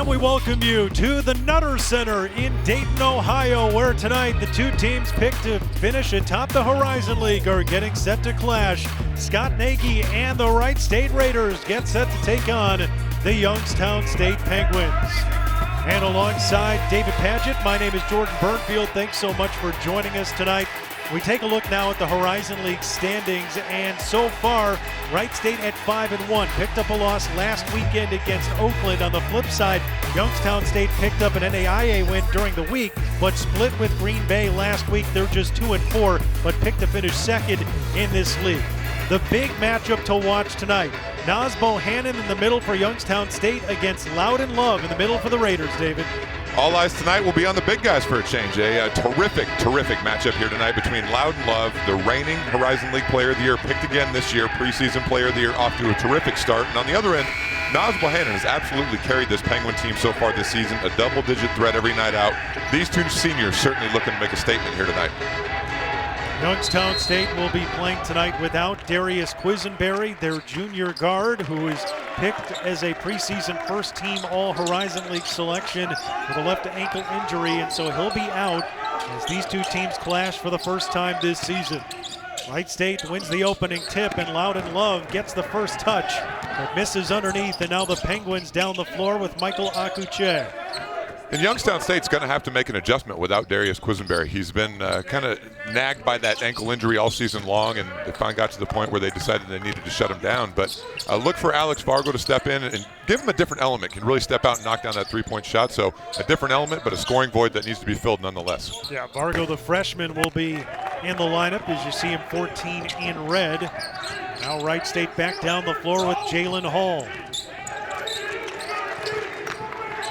And we welcome you to the Nutter Center in Dayton, Ohio, where tonight the two teams picked to finish atop the Horizon League are getting set to clash. Scott Nagy and the Wright State Raiders get set to take on the Youngstown State Penguins. And alongside David Padgett, my name is Jordan Burnfield. Thanks so much for joining us tonight. We take a look now at the Horizon League standings, and so far, Wright State at 5-1, picked up a loss last weekend against Oakland. On the flip side, Youngstown State picked up an NAIA win during the week, but split with Green Bay last week. They're just 2-4, but picked to finish second in this league. The big matchup to watch tonight, Naz Bohannon in the middle for Youngstown State against Loudon Love in the middle for the Raiders, David. All eyes tonight will be on the big guys for a change. A terrific matchup here tonight between Loudon Love, the reigning Horizon League Player of the Year, picked again this year, preseason Player of the Year, off to a terrific start. And on the other end, Naz Bohannon has absolutely carried this Penguin team so far this season, a double-digit threat every night out. These two seniors certainly looking to make a statement here tonight. Youngstown State will be playing tonight without Darius Quisenberry, their junior guard, who is picked as a preseason first-team All-Horizon League selection with a left ankle injury, and so he'll be out as these two teams clash for the first time this season. Wright State wins the opening tip, and Loudon Love gets the first touch, but misses underneath, and now the Penguins down the floor with Michael Akuche. And Youngstown State's going to have to make an adjustment without Darius Quisenberry. He's been kind of nagged by that ankle injury all season long, and they finally got to the point where they decided they needed to shut him down. But look for Alex Vargo to step in and give him a different element. Can really step out and knock down that three-point shot. So a different element, but a scoring void that needs to be filled nonetheless. Yeah, Vargo, the freshman, will be in the lineup as you see him 14 in red. Now Wright State back down the floor with Jalen Hall.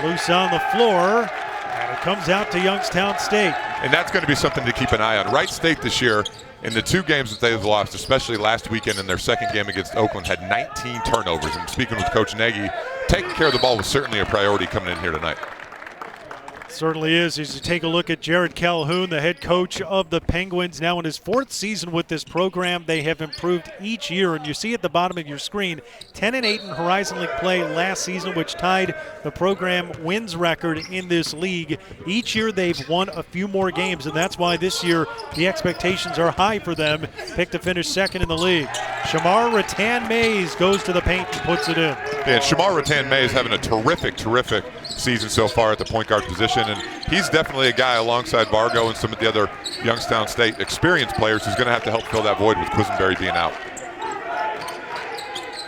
Loose on the floor, and it comes out to Youngstown State. And that's going to be something to keep an eye on. Wright State this year, in the two games that they've lost, especially last weekend in their second game against Oakland, had 19 turnovers. And speaking with Coach Nagy, taking care of the ball was certainly a priority coming in here tonight. Certainly is. As you take a look at Jared Calhoun, the head coach of the Penguins, now in his fourth season with this program. They have improved each year, and you see at the bottom of your screen 10-8 in Horizon League play last season, which tied the program wins record in this league. Each year they've won a few more games, and that's why this year the expectations are high for them. Picked to finish second in the league. Shamar Rattan-Mays goes to the paint and puts it in. Yeah, Shamar Rattan-Mays having a terrific season so far at the point guard position, and he's definitely a guy alongside Vargo and some of the other Youngstown State experienced players who's going to have to help fill that void with Quisenberry being out.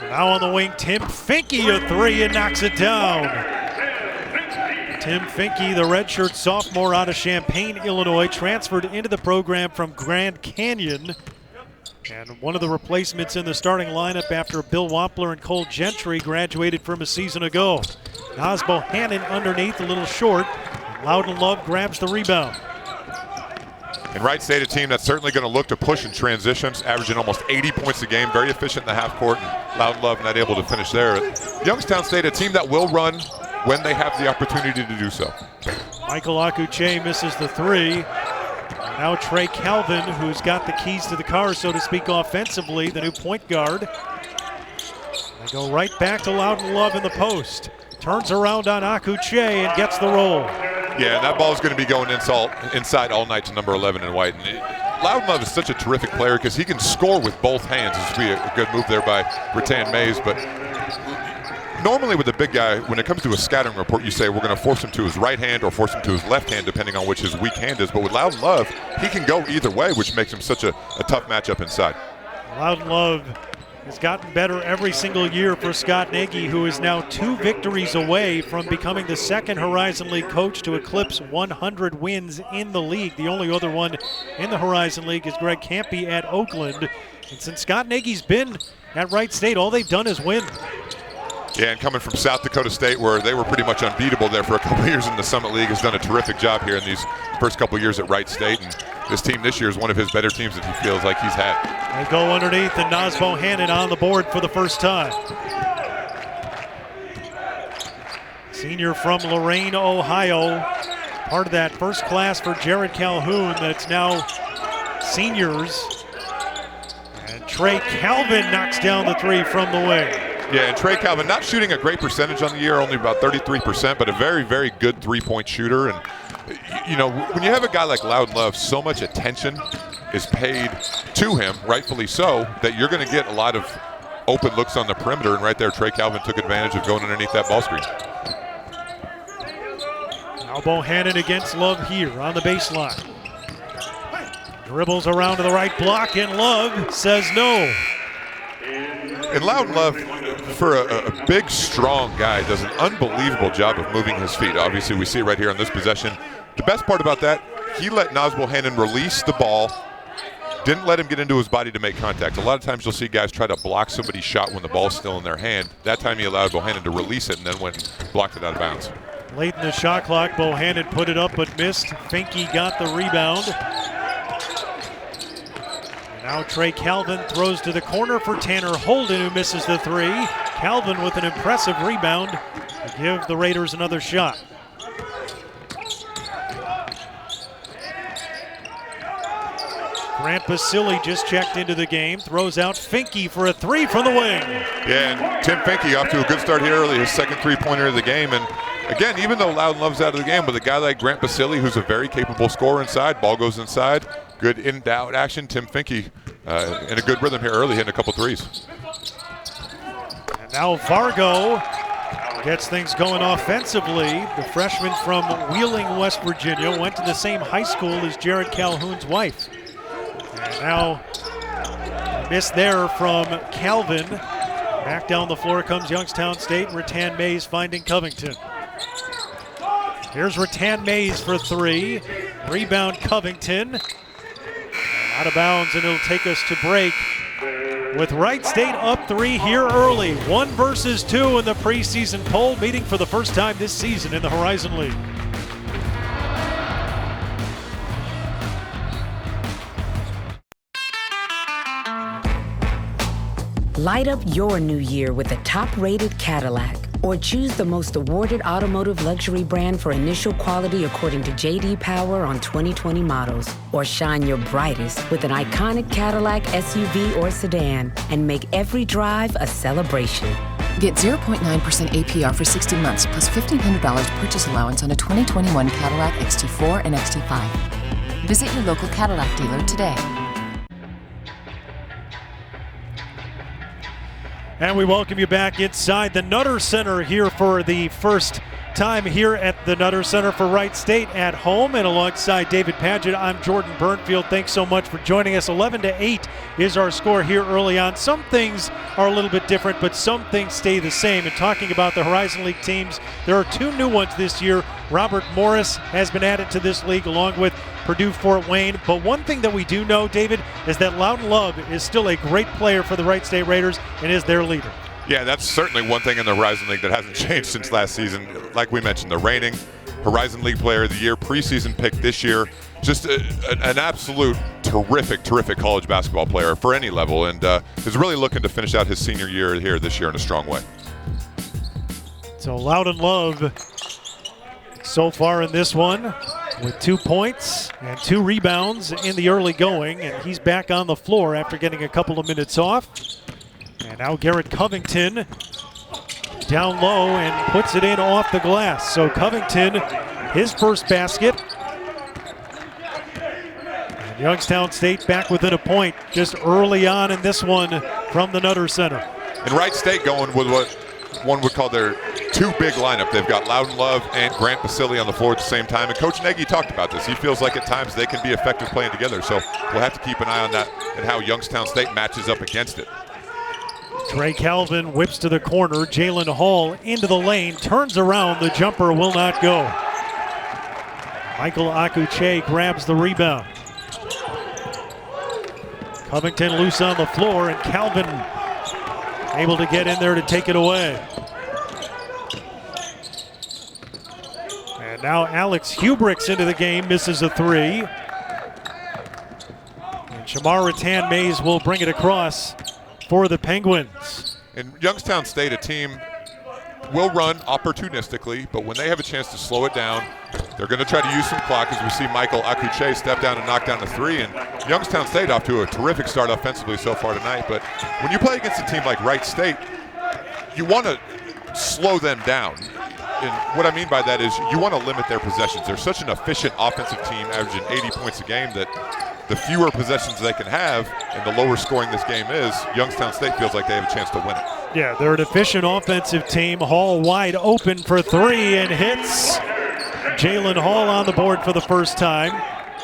Now on the wing, Tim Finke, a three, and knocks it down. Tim Finke, the redshirt sophomore out of Champaign, Illinois, transferred into the program from Grand Canyon, and one of the replacements in the starting lineup after Bill Wampler and Cole Gentry graduated from a season ago. Naz Bohannon underneath, a little short. Loudon Love grabs the rebound. And Wright State, a team that's certainly going to look to push in transitions, averaging almost 80 points a game, very efficient in the half court, and Loudon Love not able to finish there. Youngstown State, a team that will run when they have the opportunity to do so. Michael Akuche misses the three. Now Trey Calvin, who's got the keys to the car, so to speak, offensively, the new point guard. They go right back to Loudon Love in the post. Turns around on Akuche and gets the roll. Yeah, and that ball is going to be going inside all night to number 11 in white. And Loudon Love is such a terrific player because he can score with both hands. This would be a good move there by Rattan-Mays. But normally with a big guy, when it comes to a scattering report, you say we're going to force him to his right hand or force him to his left hand, depending on which his weak hand is. But with Loudon Love, he can go either way, which makes him such a tough matchup inside. Loudon Love has gotten better every single year for Scott Nagy, who is now 2 victories away from becoming the second Horizon League coach to eclipse 100 wins in the league. The only other one in the Horizon League is Greg Campy at Oakland. And since Scott Nagy's been at Wright State, all they've done is win. Yeah, and coming from South Dakota State, where they were pretty much unbeatable there for a couple of years in the Summit League, has done a terrific job here in these first couple of years at Wright State. And this team this year is one of his better teams that he feels like he's had. They go underneath, and Naz Bohannon on the board for the first time. Senior from Lorain, Ohio. Part of that first class for Jared Calhoun that's now seniors. And Trey Calvin knocks down the three from the wing. Yeah, and Trey Calvin not shooting a great percentage on the year, only about 33%, but a very, very good three-point shooter. And, you know, when you have a guy like Loudon Love, so much attention is paid to him, rightfully so, that you're going to get a lot of open looks on the perimeter. And right there, Trey Calvin took advantage of going underneath that ball screen. Now Bohannon against Love here on the baseline. Dribbles around to the right block, and Love says no. And Loudon Love, for a big, strong guy, does an unbelievable job of moving his feet. Obviously, we see it right here on this possession. The best part about that, he let Naz Bohannon release the ball, didn't let him get into his body to make contact. A lot of times you'll see guys try to block somebody's shot when the ball's still in their hand. That time he allowed Bohannon to release it and then went and blocked it out of bounds. Late in the shot clock, Bohannon put it up but missed. Finke got the rebound. Now Trey Calvin throws to the corner for Tanner Holden, who misses the three. Calvin with an impressive rebound to give the Raiders another shot. Grant Basile just checked into the game, throws out Finke for a three from the wing. Yeah, and Tim Finke off to a good start here early, his second three-pointer of the game. And again, even though Loudon Love's out of the game, with a guy like Grant Basile, who's a very capable scorer inside, ball goes inside, good in-out action. Tim Finke in a good rhythm here early, hitting a couple threes. And now Vargo gets things going offensively. The freshman from Wheeling, West Virginia, went to the same high school as Jared Calhoun's wife. And now miss there from Calvin. Back down the floor comes Youngstown State. Rattan Mays finding Covington. Here's Rattan Mays for three. Rebound Covington. Out of bounds, and it'll take us to break with Wright State up three here early. 1 versus 2 in the preseason poll, meeting for the first time this season in the Horizon League. Light up your new year with a top-rated Cadillac, or choose the most awarded automotive luxury brand for initial quality according to J.D. Power on 2020 models. Or shine your brightest with an iconic Cadillac SUV or sedan and make every drive a celebration. Get 0.9% APR for 60 months plus $1,500 purchase allowance on a 2021 Cadillac XT4 and XT5. Visit your local Cadillac dealer today. And we welcome you back inside the Nutter Center here for the first time here at the Nutter Center for Wright State at home. And alongside David Padgett, I'm Jordan Burnfield. Thanks so much for joining us. 11-8 is our score here early on. Some things are a little bit different, but some things stay the same. And talking about the Horizon League teams, there are 2 new ones this year. Robert Morris has been added to this league along with Purdue Fort Wayne. But one thing that we do know, David, is that Loudon Love is still a great player for the Wright State Raiders and is their leader. Yeah, that's certainly one thing in the Horizon League that hasn't changed since last season. Like we mentioned, the reigning Horizon League Player of the Year, preseason pick this year. Just an absolute terrific college basketball player for any level, and is really looking to finish out his senior year here this year in a strong way. So Loudon Love so far in this one with 2 points and 2 rebounds in the early going, and he's back on the floor after getting a couple of minutes off. And now Garrett Covington down low and puts it in off the glass. So Covington, his first basket. And Youngstown State back within a point just early on in this one from the Nutter Center. And Wright State going with what one would call their 2 big lineup. They've got Loudon Love and Grant Basile on the floor at the same time. And Coach Nagy talked about this. He feels like at times they can be effective playing together. So we'll have to keep an eye on that and how Youngstown State matches up against it. Trey Calvin whips to the corner. Jalen Hall into the lane, turns around. The jumper will not go. Michael Akuche grabs the rebound. Covington loose on the floor, and Calvin able to get in there to take it away. And now Alex Hubricks into the game, misses a three. And Shamar Rattan Mays will bring it across for the Penguins. In Youngstown State, a team will run opportunistically, but when they have a chance to slow it down, they're going to try to use some clock, as we see Michael Akuche step down and knock down a three. And Youngstown State off to a terrific start offensively so far tonight. But when you play against a team like Wright State, you want to slow them down. And what I mean by that is you want to limit their possessions. They're such an efficient offensive team, averaging 80 points a game, that the fewer possessions they can have and the lower scoring this game is, Youngstown State feels like they have a chance to win it. Yeah, they're an efficient offensive team. Hall wide open for three and hits. Jalen Hall on the board for the first time.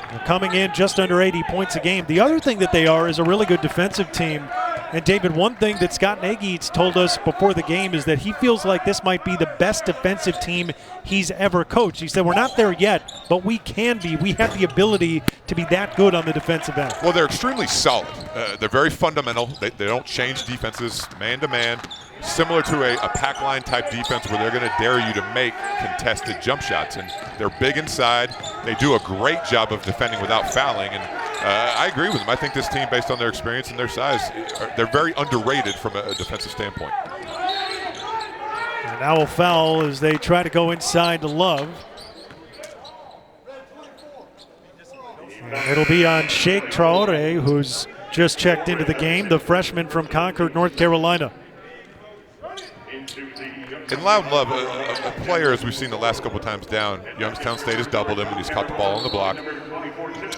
They're coming in just under 80 points a game. The other thing that they are is a really good defensive team. And David, one thing that Scott Nagy's told us before the game is that he feels like this might be the best defensive team he's ever coached. He said, we're not there yet, but we can be. We have the ability to be that good on the defensive end. Well, they're extremely solid. They're very fundamental. They don't change defenses man-to-man, similar to a pack line type defense where they're going to dare you to make contested jump shots. And they're big inside. They do a great job of defending without fouling. And I agree with them. I think this team, based on their experience and their size, they're very underrated from a defensive standpoint. And now a foul as they try to go inside to Love. And it'll be on Sheikh Traore, who's just checked into the game, the freshman from Concord, North Carolina. And Loudon Love, a player, as we've seen the last couple of times down, Youngstown State has doubled him when he's caught the ball on the block.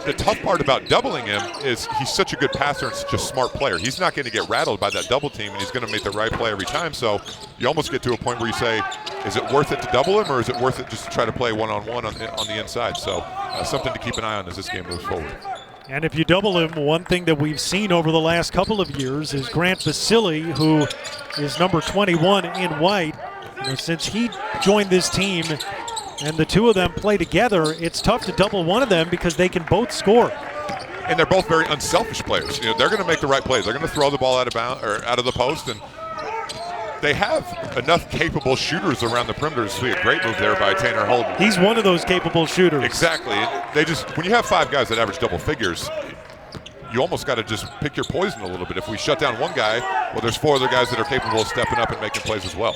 The tough part about doubling him is he's such a good passer and such a smart player. He's not going to get rattled by that double team, and he's going to make the right play every time. So you almost get to a point where you say, is it worth it to double him, or is it worth it just to try to play one-on-one on the inside? So something to keep an eye on as this game moves forward. And if you double him, one thing that we've seen over the last couple of years is Grant Basili, who is number 21 in white. Since he joined this team and the two of them play together, it's tough to double one of them because they can both score. And they're both very unselfish players. They're going to make the right plays. They're going to throw the ball out of bounds or out of the post, and they have enough capable shooters around the perimeter to see a great move there by Tanner Holden. He's one of those capable shooters. Exactly. They just, when you have five guys that average double figures, you almost got to just pick your poison a little bit. If we shut down one guy, well, there's four other guys that are capable of stepping up and making plays as well.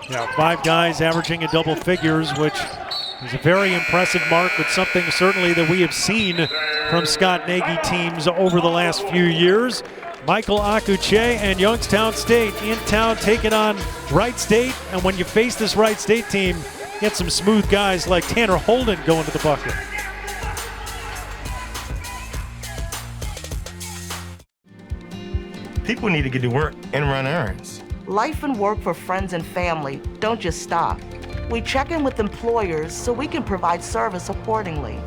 Yeah, five guys averaging in double figures, which is a very impressive mark, but something certainly that we have seen from Scott Nagy teams over the last few years. Michael Akuche and Youngstown State in town taking on Wright State. And when you face this Wright State team, get some smooth guys like Tanner Holden going to the bucket. People need to get to work and run errands. Life and work for friends and family don't just stop. We check in with employers so we can provide service accordingly.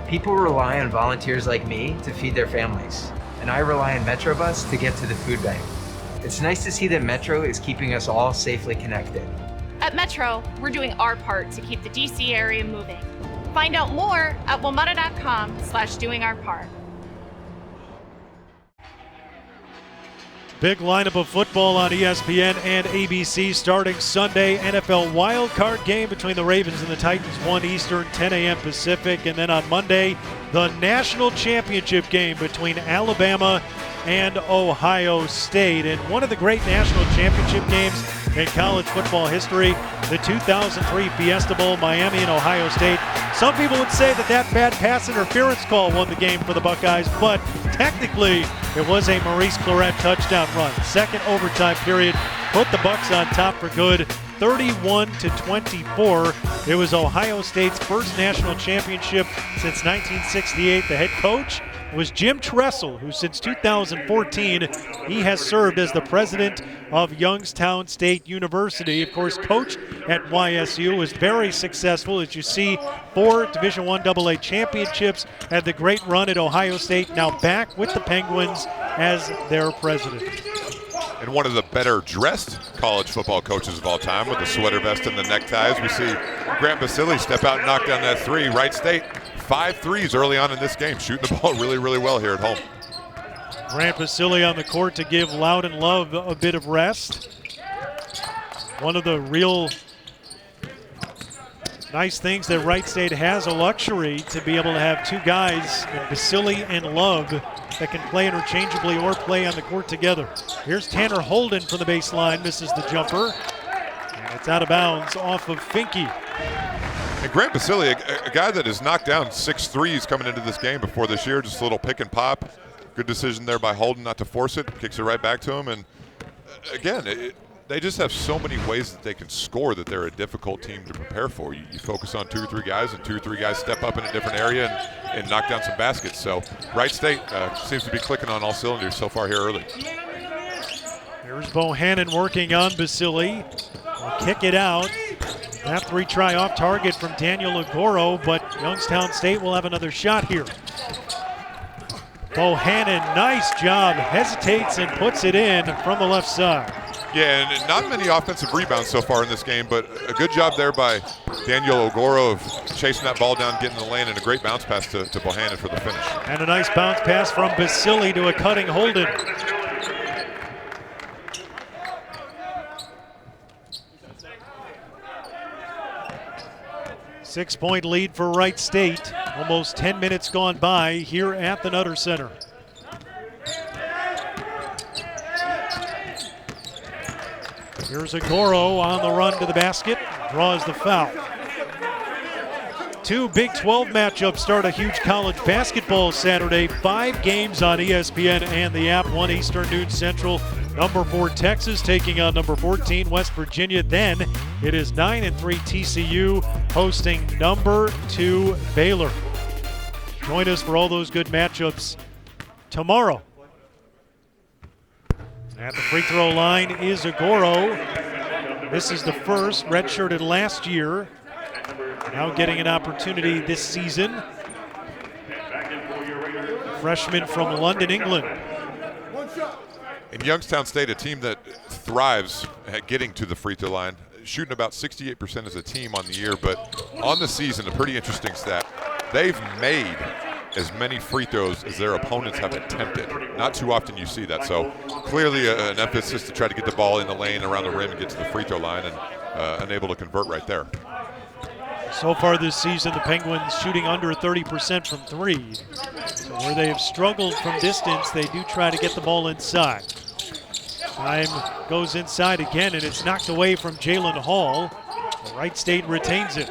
People rely on volunteers like me to feed their families, and I rely on Metrobus to get to the food bank. It's nice to see that Metro is keeping us all safely connected. At Metro, we're doing our part to keep the DC area moving. Find out more at WMATA.com/doingourpart. Big lineup of football on ESPN and ABC starting Sunday. NFL wildcard game between the Ravens and the Titans, 1 Eastern, 10 a.m. Pacific. And then on Monday, the national championship game between Alabama and Ohio State. And one of the great national championship games in college football history, the 2003 Fiesta Bowl, Miami and Ohio State. Some people would say that bad pass interference call won the game for the Buckeyes, but technically it was a Maurice Clarett touchdown run. Second overtime period put the Bucs on top for good, 31-24. It was Ohio State's first national championship since 1968. The head coach was Jim Tressel, who since 2014, he has served as the president of Youngstown State University. Of course, coached at YSU, was very successful, as you see, 4 Division I AA championships, had the great run at Ohio State, now back with the Penguins as their president. And one of the better dressed college football coaches of all time with the sweater vest and the neckties. We see Grant Basili step out and knock down that three. Wright State, 5 threes early on in this game, shooting the ball really, really well here at home. Grant Basili on the court to give Loudon Love a bit of rest. One of the real nice things that Wright State has, a luxury to be able to have two guys, Basili and Love, that can play interchangeably or play on the court together. Here's Tanner Holden from the baseline, misses the jumper. And it's out of bounds off of Finke. And Grant Basili, a guy that has knocked down 6 threes coming into this game before this year, just a little pick and pop. Good decision there by Holden not to force it, kicks it right back to him. And again, they just have so many ways that they can score that they're a difficult team to prepare for. You focus on 2 or 3 guys, and 2 or 3 guys step up in a different area and knock down some baskets. So Wright State seems to be clicking on all cylinders so far here early. Here's Bohannon working on Basili. Will kick it out. After retry off target from Daniel Agoro, but Youngstown State will have another shot here. Bohannon, nice job, hesitates and puts it in from the left side. Yeah, and not many offensive rebounds so far in this game, but a good job there by Daniel Agoro of chasing that ball down, getting in the lane, and a great bounce pass to Bohannon for the finish. And a nice bounce pass from Basili to a cutting Holden. Six-point lead for Wright State. Almost 10 minutes gone by here at the Nutter Center. Here's Agoro on the run to the basket, draws the foul. 2 Big 12 matchups start a huge college basketball Saturday. 5 games on ESPN and the app, 1 Eastern, noon Central. Number 4 Texas taking on number 14 West Virginia. Then it is 9-3 TCU hosting number 2 Baylor. Join us for all those good matchups tomorrow. At the free throw line is Agoro. This is the first, redshirted last year. Now getting an opportunity this season. Freshman from London, England. And Youngstown State, a team that thrives at getting to the free throw line, shooting about 68% as a team on the year, but on the season, a pretty interesting stat. They've made as many free throws as their opponents have attempted. Not too often you see that, so clearly an emphasis to try to get the ball in the lane around the rim and get to the free throw line, and unable to convert right there. So far this season, the Penguins shooting under 30% from 3. So where they have struggled from distance, they do try to get the ball inside. Time goes inside again, and it's knocked away from Jalen Hall. Wright State retains it.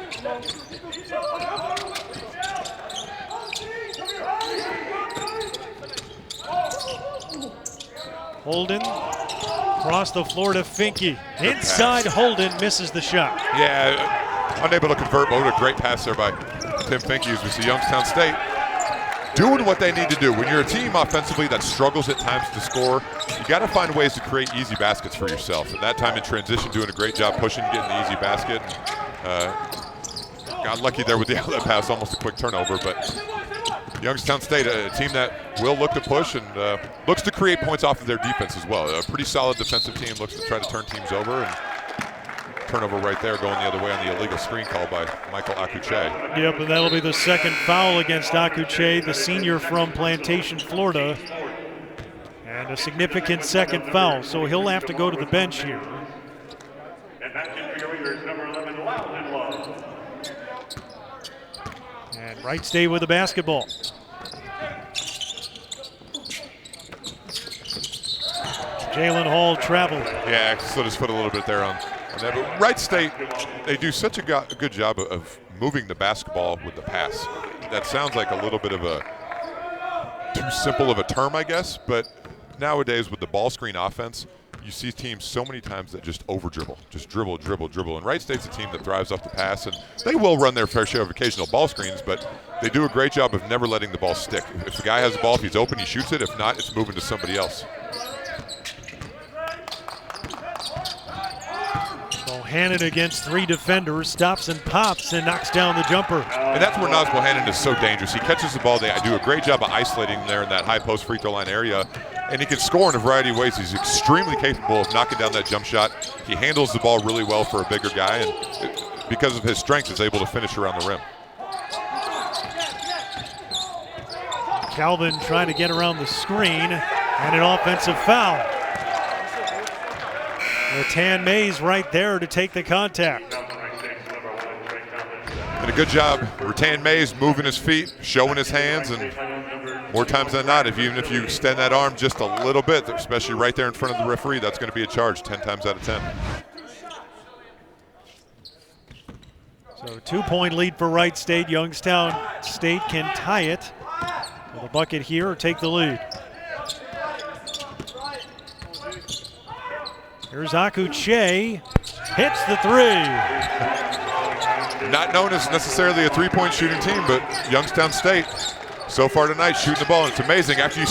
Holden across the floor to Finke. Inside Holden, misses the shot. Yeah, unable to convert, but what a great pass there by Tim Finke as we see Youngstown State doing what they need to do. When you're a team offensively that struggles at times to score, you got to find ways to create easy baskets for yourself. And that time in transition, doing a great job pushing, getting the easy basket. Got lucky there with the outlet pass, almost a quick turnover, but Youngstown State, a team that will look to push and looks to create points off of their defense as well. A pretty solid defensive team, looks to try to turn teams over, and turnover right there going the other way on the illegal screen call by Michael Akuche. Yep, and that'll be the second foul against Akuche, the senior from Plantation, Florida. And a significant second foul, so he'll have to go to the bench here. And Wright State with the basketball. Jalen Hall traveled. Yeah, slid his foot a little bit there on that. But Wright State, they do such a good job of moving the basketball with the pass. That sounds like a little bit of a too simple of a term, I guess, but nowadays with the ball screen offense, you see teams so many times that just over dribble, just dribble. And Wright State's a team that thrives off the pass, and they will run their fair share of occasional ball screens, but they do a great job of never letting the ball stick. If the guy has the ball, if he's open, he shoots it. If not, it's moving to somebody else. Bohannon against 3 defenders, stops and pops and knocks down the jumper. And that's where Naz Bohannon is so dangerous. He catches the ball. They do a great job of isolating him there in that high post free throw line area. And he can score in a variety of ways. He's extremely capable of knocking down that jump shot. He handles the ball really well for a bigger guy, and because of his strength, is able to finish around the rim. Calvin trying to get around the screen, and an offensive foul. Ratan Mays right there to take the contact. And a good job, Ratan Mays moving his feet, showing his hands, and more times than not, even if you extend that arm just a little bit, especially right there in front of the referee, that's going to be a charge 10 times out of 10. So 2-point lead for Wright State. Youngstown State can tie it with a bucket here or take the lead. Here's Akuche, hits the three. Not known as necessarily a three-point shooting team, but Youngstown State so far tonight shooting the ball. And it's amazing after you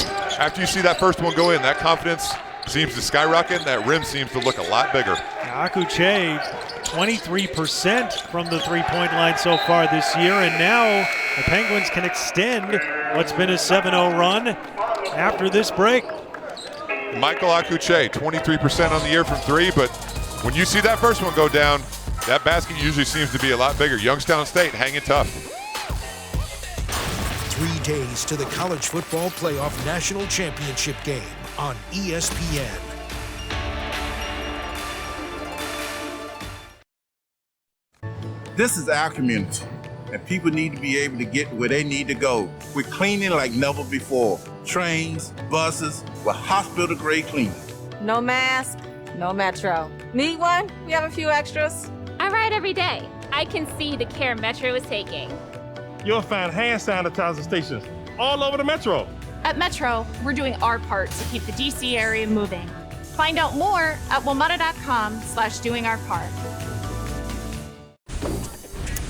see that first one go in, that confidence seems to skyrocket, and that rim seems to look a lot bigger. Akuche, 23% from the three-point line so far this year, and now the Penguins can extend what's been a 7-0 run after this break. Michael Akuche, 23% on the year from three, but when you see that first one go down, that basket usually seems to be a lot bigger. Youngstown State hanging tough. 3 days to the College Football Playoff National Championship game on ESPN. This is our community, and people need to be able to get where they need to go. We're cleaning like never before. Trains, buses, with hospital-grade cleaning. No mask, no Metro. Need one? We have a few extras. I ride every day. I can see the care Metro is taking. You'll find hand sanitizer stations all over the Metro. At Metro, we're doing our part to keep the DC area moving. Find out more at WMATA.com/doingourpart.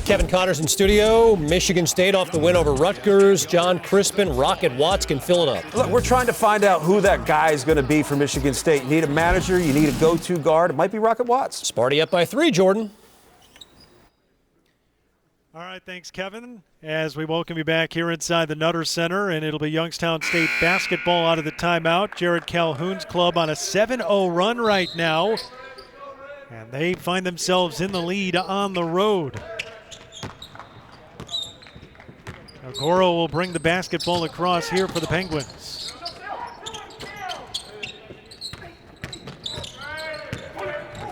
Kevin Connors in studio. Michigan State off the win over Rutgers. John Crispin, Rocket Watts can fill it up. Look, we're trying to find out who that guy is going to be for Michigan State. You need a manager. You need a go-to guard. It might be Rocket Watts. Sparty up by 3, Jordan. All right, thanks, Kevin. As we welcome you back here inside the Nutter Center, and it'll be Youngstown State basketball out of the timeout. Jared Calhoun's club on a 7-0 run right now, and they find themselves in the lead on the road. Agoro will bring the basketball across here for the Penguins.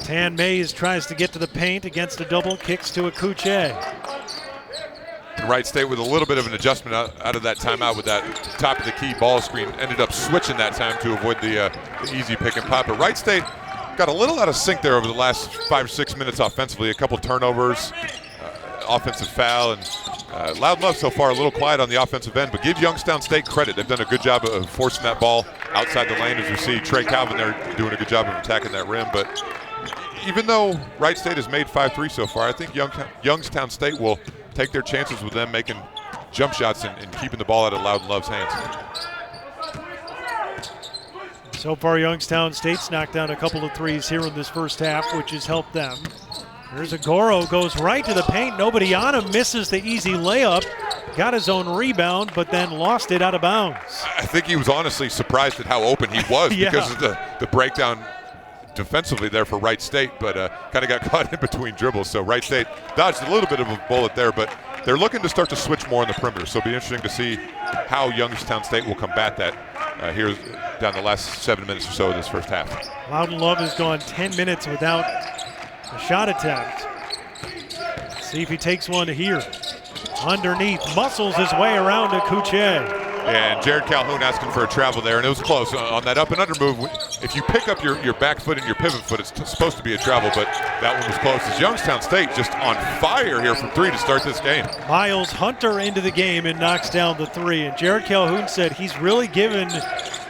Tan Mays tries to get to the paint against a double, kicks to Akuche. Wright State with a little bit of an adjustment out of that timeout with that top of the key ball screen. Ended up switching that time to avoid the easy pick and pop. But Wright State got a little out of sync there over the last 5 or 6 minutes offensively. A couple turnovers, offensive foul, and Loud Love so far a little quiet on the offensive end, but give Youngstown State credit. They've done a good job of forcing that ball outside the lane, as we see Trey Calvin there doing a good job of attacking that rim. But even though Wright State has made 5 3 so far, I think Youngstown State will take their chances with them making jump shots and keeping the ball out of Loudon Love's hands. So far, Youngstown State's knocked down a couple of threes here in this first half, which has helped them. Here's Agoro, goes right to the paint, nobody on him, misses the easy layup, got his own rebound, but then lost it out of bounds. I think he was honestly surprised at how open he was because of the breakdown defensively there for Wright State, but kind of got caught in between dribbles. So Wright State dodged a little bit of a bullet there, but they're looking to start to switch more on the perimeter. So it'll be interesting to see how Youngstown State will combat that here down the last 7 minutes or so of this first half. Loudon Love has gone 10 minutes without a shot attempt. See if he takes one here. Underneath, muscles his way around to Akuche. And Jared Calhoun asking for a travel there, and it was close on that up and under move. If you pick up your back foot and your pivot foot, it's supposed to be a travel, but that one was close. As Youngstown State just on fire here from 3 to start this game. Miles Hunter into the game and knocks down the 3. And Jared Calhoun said he's really given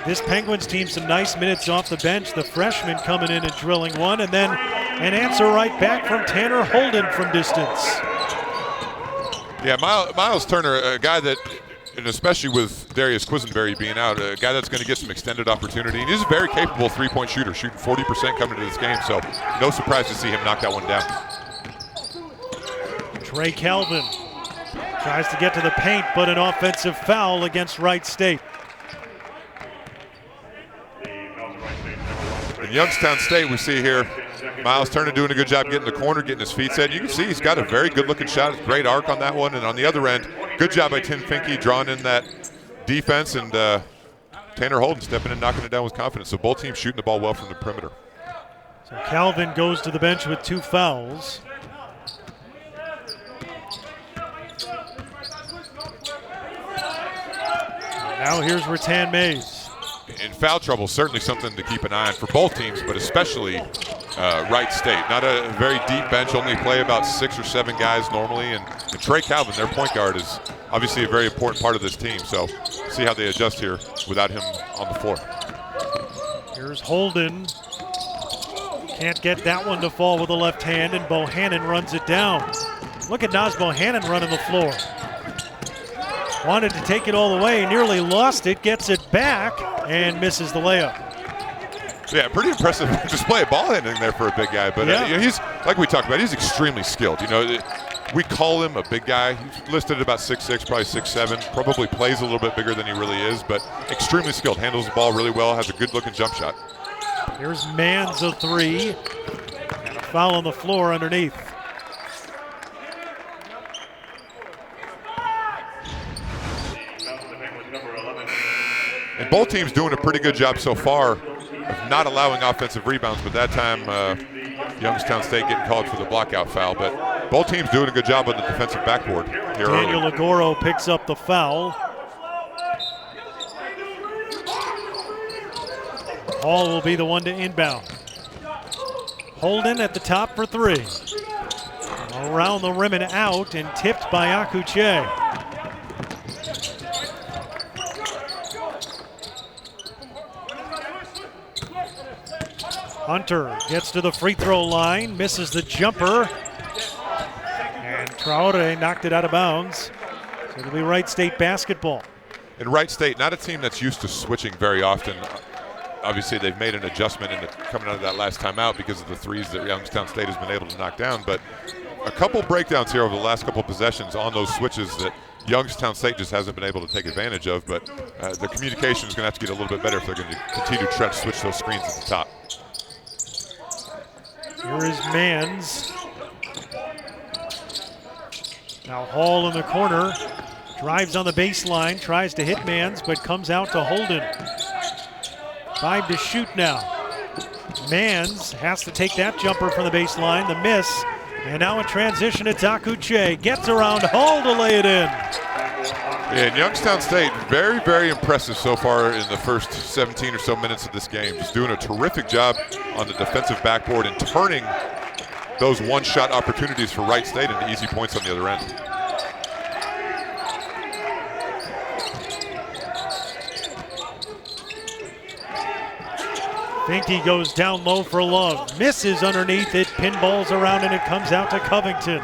this Penguins team some nice minutes off the bench. The freshman coming in and drilling one, and then an answer right back from Tanner Holden from distance. Yeah, Miles Turner, a guy that, and especially with Darius Quisenberry being out, a guy that's going to get some extended opportunity. And he's a very capable three-point shooter, shooting 40% coming into this game. So no surprise to see him knock that one down. Trey Calvin tries to get to the paint, but an offensive foul against Wright State. In Youngstown State, we see here Miles Turner doing a good job getting the corner, getting his feet set. You can see he's got a very good-looking shot. Great arc on that one. And on the other end, good job by Tim Finke drawing in that defense, and Tanner Holden stepping in, knocking it down with confidence. So both teams shooting the ball well from the perimeter. So Calvin goes to the bench with 2 fouls. Now here's Rattan Mays. In foul trouble, certainly something to keep an eye on for both teams, but especially Wright State. Not a very deep bench, only play about 6 or 7 guys normally, and Trey Calvin, their point guard, is obviously a very important part of this team, so see how they adjust here without him on the floor. Here's Holden. Can't get that one to fall with the left hand, and Bohannon runs it down. Look at Naz Bohannon running the floor. Wanted to take it all the way, nearly lost it, gets it back, and misses the layup. Yeah, pretty impressive display of ball handling there for a big guy. But Yeah. he's, like we talked about, he's extremely skilled. We call him a big guy. He's listed at about 6'6", probably 6'7", probably plays a little bit bigger than he really is, but extremely skilled. Handles the ball really well, has a good-looking jump shot. Here's Mans a three, and a foul on the floor underneath. And both teams doing a pretty good job so far of not allowing offensive rebounds, but that time Youngstown State getting called for the blockout foul. But both teams doing a good job on the defensive backboard here Daniel early. Agoro picks up the foul. Hall will be the one to inbound. Holden at the top for three. Around the rim and out, and tipped by Akuche. Hunter gets to the free throw line, misses the jumper, and Traore knocked it out of bounds. So it'll be Wright State basketball. And Wright State, not a team that's used to switching very often. Obviously, they've made an adjustment coming out of that last time out because of the threes that Youngstown State has been able to knock down. But a couple breakdowns here over the last couple possessions on those switches that Youngstown State just hasn't been able to take advantage of. But the communication is going to have to get a little bit better if they're going to continue to try to switch those screens at the top. Here is Mans. Now Hall in the corner. Drives on the baseline, tries to hit Mans, but comes out to Holden. 5 to shoot now. Mans has to take that jumper from the baseline, the miss. And now in transition, it's Akuche. Gets around Hall to lay it in. And Youngstown State, very, very impressive so far in the first 17 or so minutes of this game. Just doing a terrific job on the defensive backboard and turning those one-shot opportunities for Wright State into easy points on the other end. Finke goes down low for Love. Misses underneath it, pinballs around, and it comes out to Covington.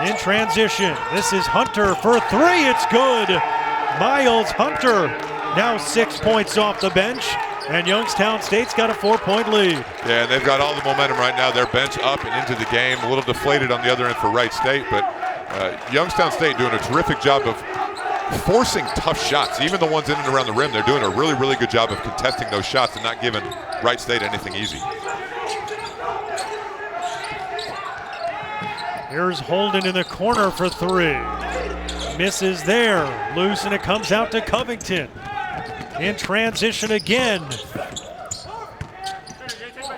In transition, this is Hunter for three, it's good. Miles Hunter, now 6 points off the bench, and Youngstown State's got a 4-point lead. Yeah, and they've got all the momentum right now. Their bench up and into the game, a little deflated on the other end for Wright State, but Youngstown State doing a terrific job of forcing tough shots. Even the ones in and around the rim, they're doing a really, really good job of contesting those shots and not giving Wright State anything easy. Here's Holden in the corner for three. Misses there. Loose, and it comes out to Covington. In transition again.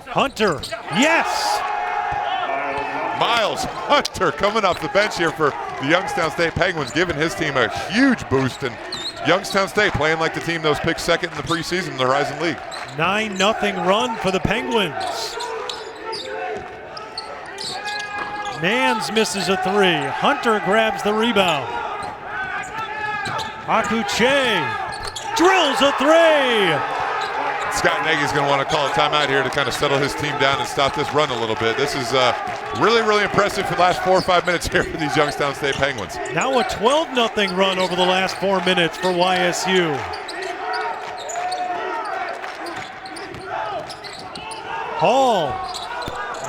Hunter, yes! Miles Hunter coming off the bench here for the Youngstown State Penguins, giving his team a huge boost. And Youngstown State playing like the team that was picked second in the preseason in the Horizon League. 9-0 run for the Penguins. Mans misses a three. Hunter grabs the rebound. Akuche drills a three. Scott Nagy's going to want to call a timeout here to kind of settle his team down and stop this run a little bit. This is really, really impressive for the last 4 or 5 minutes here for these Youngstown State Penguins. Now a 12-0 run over the last 4 minutes for YSU. Hall,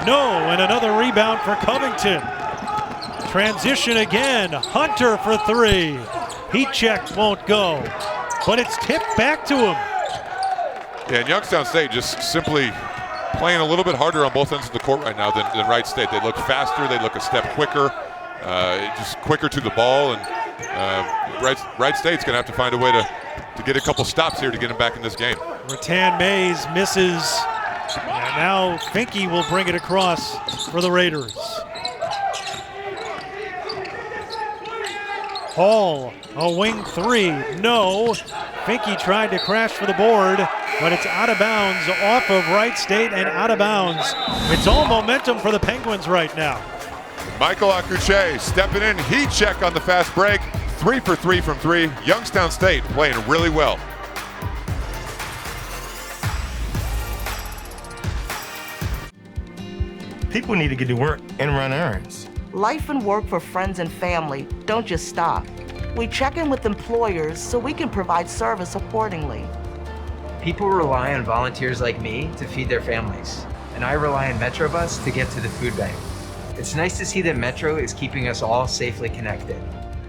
no, and another rebound for Covington. Transition again, Hunter for three. Heat check won't go, but it's tipped back to him. Yeah, and Youngstown State just simply playing a little bit harder on both ends of the court right now than Wright State. They look faster, they look a step quicker, just quicker to the ball, and Wright State's going to have to find a way to get a couple stops here to get him back in this game. Rattan Mays misses, and now Finke will bring it across for the Raiders. Hall, a wing three, no. Finke tried to crash for the board, but it's out of bounds off of Wright State and out of bounds. It's all momentum for the Penguins right now. Michael Akuche stepping in, heat check on the fast break. 3 for 3 from three. Youngstown State playing really well. People need to get to work and run errands. Life and work for friends and family don't just stop. We check in with employers so we can provide service accordingly. People rely on volunteers like me to feed their families, and I rely on Metrobus to get to the food bank. It's nice to see that Metro is keeping us all safely connected.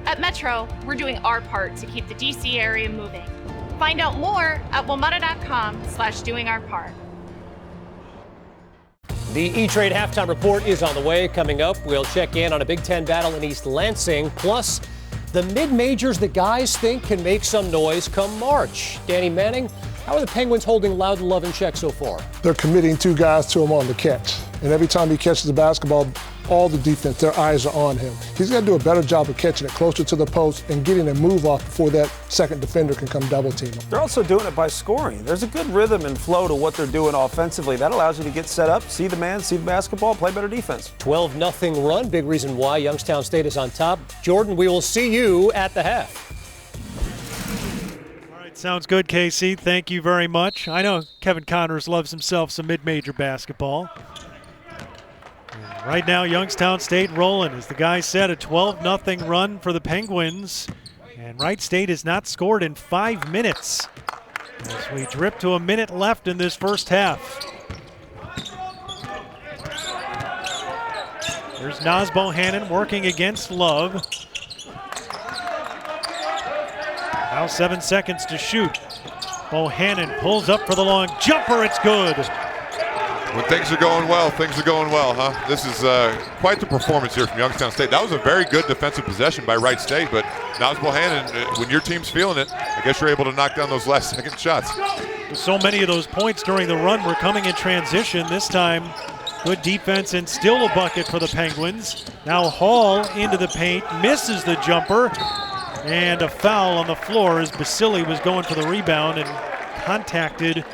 At Metro, we're doing our part to keep the DC area moving. Find out more at WMATA.com/doingourpart. The E-Trade halftime report is on the way. Coming up, we'll check in on a Big Ten battle in East Lansing, plus the mid-majors that guys think can make some noise come March. Danny Manning, how are the Penguins holding Loudon Love in check so far? They're committing two guys to him on the catch. And every time he catches the basketball, all the defense, their eyes are on him. He's got to do a better job of catching it closer to the post and getting a move off before that second defender can come double team him. They're also doing it by scoring. There's a good rhythm and flow to what they're doing offensively. That allows you to get set up, see the man, see the basketball, play better defense. 12-0 run, big reason why Youngstown State is on top. Jordan, we will see you at the half. All right, sounds good, KC. Thank you very much. I know Kevin Connors loves himself some mid-major basketball. Right now, Youngstown State rolling. As the guy said, a 12-0 run for the Penguins. And Wright State has not scored in 5 minutes. As we drip to a minute left in this first half. There's Naz Bohannon working against Love. Now 7 seconds to shoot. Bohannon pulls up for the long jumper. It's good. When things are going well, huh? This is quite the performance here from Youngstown State. That was a very good defensive possession by Wright State, but Naz Bohannon, when your team's feeling it, I guess you're able to knock down those last second shots. So many of those points during the run were coming in transition. This time, good defense and still a bucket for the Penguins. Now Hall into the paint, misses the jumper, and a foul on the floor as Basili was going for the rebound and contacted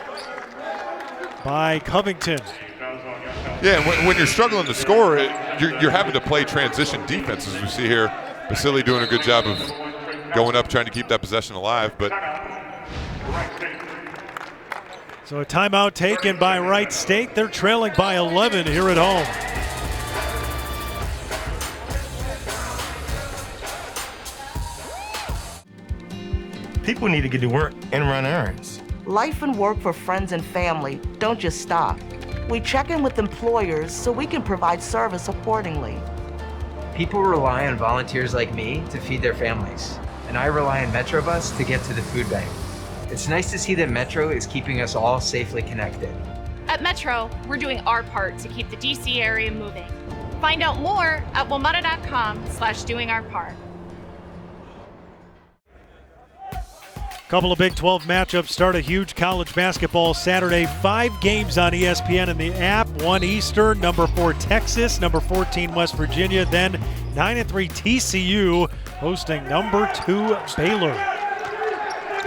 by Covington. Yeah, and when you're struggling to score, you're having to play transition defense, as we see here. Basili doing a good job of going up, trying to keep that possession alive. But so a timeout taken by Wright State. They're trailing by 11 here at home. People need to get to work and run errands. Life and work for friends and family don't just stop. We check in with employers so we can provide service accordingly. People rely on volunteers like me to feed their families, and I rely on Metrobus to get to the food bank. It's nice to see that Metro is keeping us all safely connected. At Metro, we're doing our part to keep the DC area moving. Find out more at WMATA.com/doingourpart. Couple of Big 12 matchups start a huge college basketball Saturday. 5 games on ESPN and the app. 1 Eastern, number 4 Texas, number 14 West Virginia, then 9-3 TCU hosting number 2 Baylor.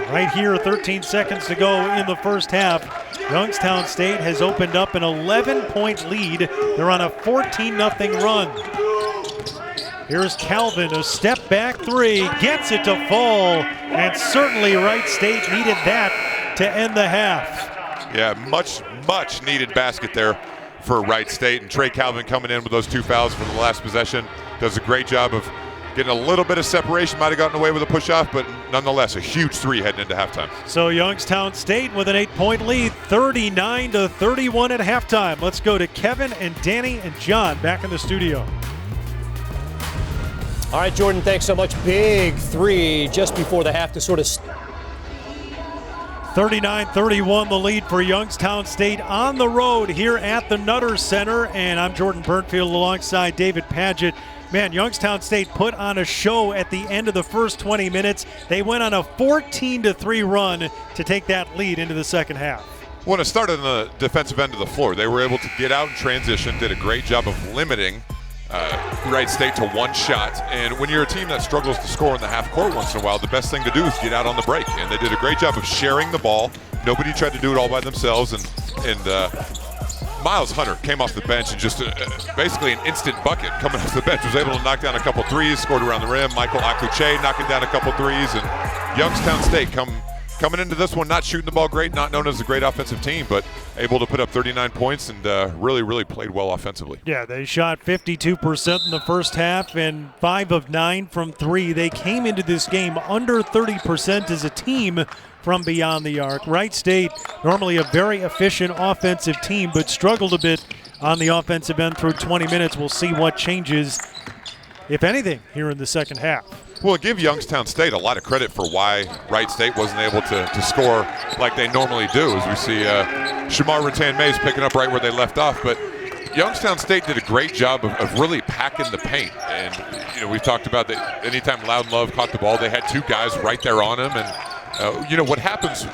Right here, 13 seconds to go in the first half. Youngstown State has opened up an 11-point lead. They're on a 14-0 run. Here's Calvin, a step back three, gets it to fall, and certainly Wright State needed that to end the half. Yeah, much needed basket there for Wright State, and Trey Calvin coming in with those 2 fouls for the last possession. Does a great job of getting a little bit of separation, might have gotten away with a push-off, but nonetheless, a huge 3 heading into halftime. So Youngstown State with an 8-point lead, 39-31 at halftime. Let's go to Kevin and Danny and John back in the studio. All right, Jordan, thanks so much. Big 3 just before the half to sort of 39-31 the lead for Youngstown State on the road here at the Nutter Center. And I'm Jordan Burnfield alongside David Padgett. Man, Youngstown State put on a show at the end of the first 20 minutes. They went on a 14-3 run to take that lead into the second half. When it started on the defensive end of the floor, they were able to get out in transition, did a great job of limiting Wright State to 1 shot. And when you're a team that struggles to score in the half court once in a while, the best thing to do is get out on the break. And they did a great job of sharing the ball. Nobody tried to do it all by themselves. And Miles Hunter came off the bench and just basically an instant bucket coming off the bench. Was able to knock down a couple threes, scored around the rim. Michael Akuche knocking down a couple threes. And Youngstown State come coming into this one, not shooting the ball great, not known as a great offensive team, but able to put up 39 points and really, really played well offensively. Yeah, they shot 52% in the first half and 5 of 9 from 3. They came into this game under 30% as a team from beyond the arc. Wright State, normally a very efficient offensive team, but struggled a bit on the offensive end through 20 minutes. We'll see what changes, if anything, here in the second half. Well, give Youngstown State a lot of credit for why Wright State wasn't able to score like they normally do, as we see Shamar Rattan-Mays picking up right where they left off. But Youngstown State did a great job of really packing the paint. And, you know, we've talked about that anytime Loudon Love caught the ball, they had 2 guys right there on him. And, you know, what happens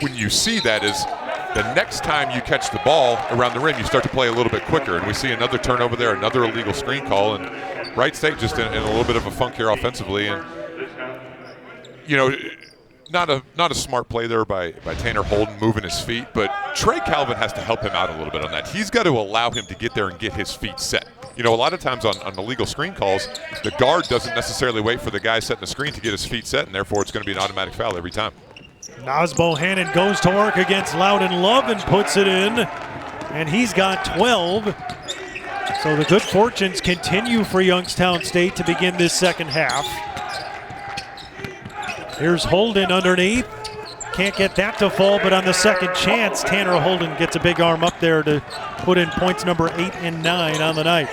when you see that is the next time you catch the ball around the rim, you start to play a little bit quicker. And we see another turnover there, another illegal screen call. And Wright State just in a little bit of a funk here offensively. And, you know, not a smart play there by Tanner Holden moving his feet, but Trey Calvin has to help him out a little bit on that. He's got to allow him to get there and get his feet set. You know, a lot of times on illegal screen calls, the guard doesn't necessarily wait for the guy setting the screen to get his feet set, and therefore it's going to be an automatic foul every time. Naz Bohannon goes to work against Loudon Love and puts it in, and he's got 12. So the good fortunes continue for Youngstown State to begin this second half. Here's Holden underneath. Can't get that to fall, but on the second chance, Tanner Holden gets a big arm up there to put in points number 8 and 9 on the night.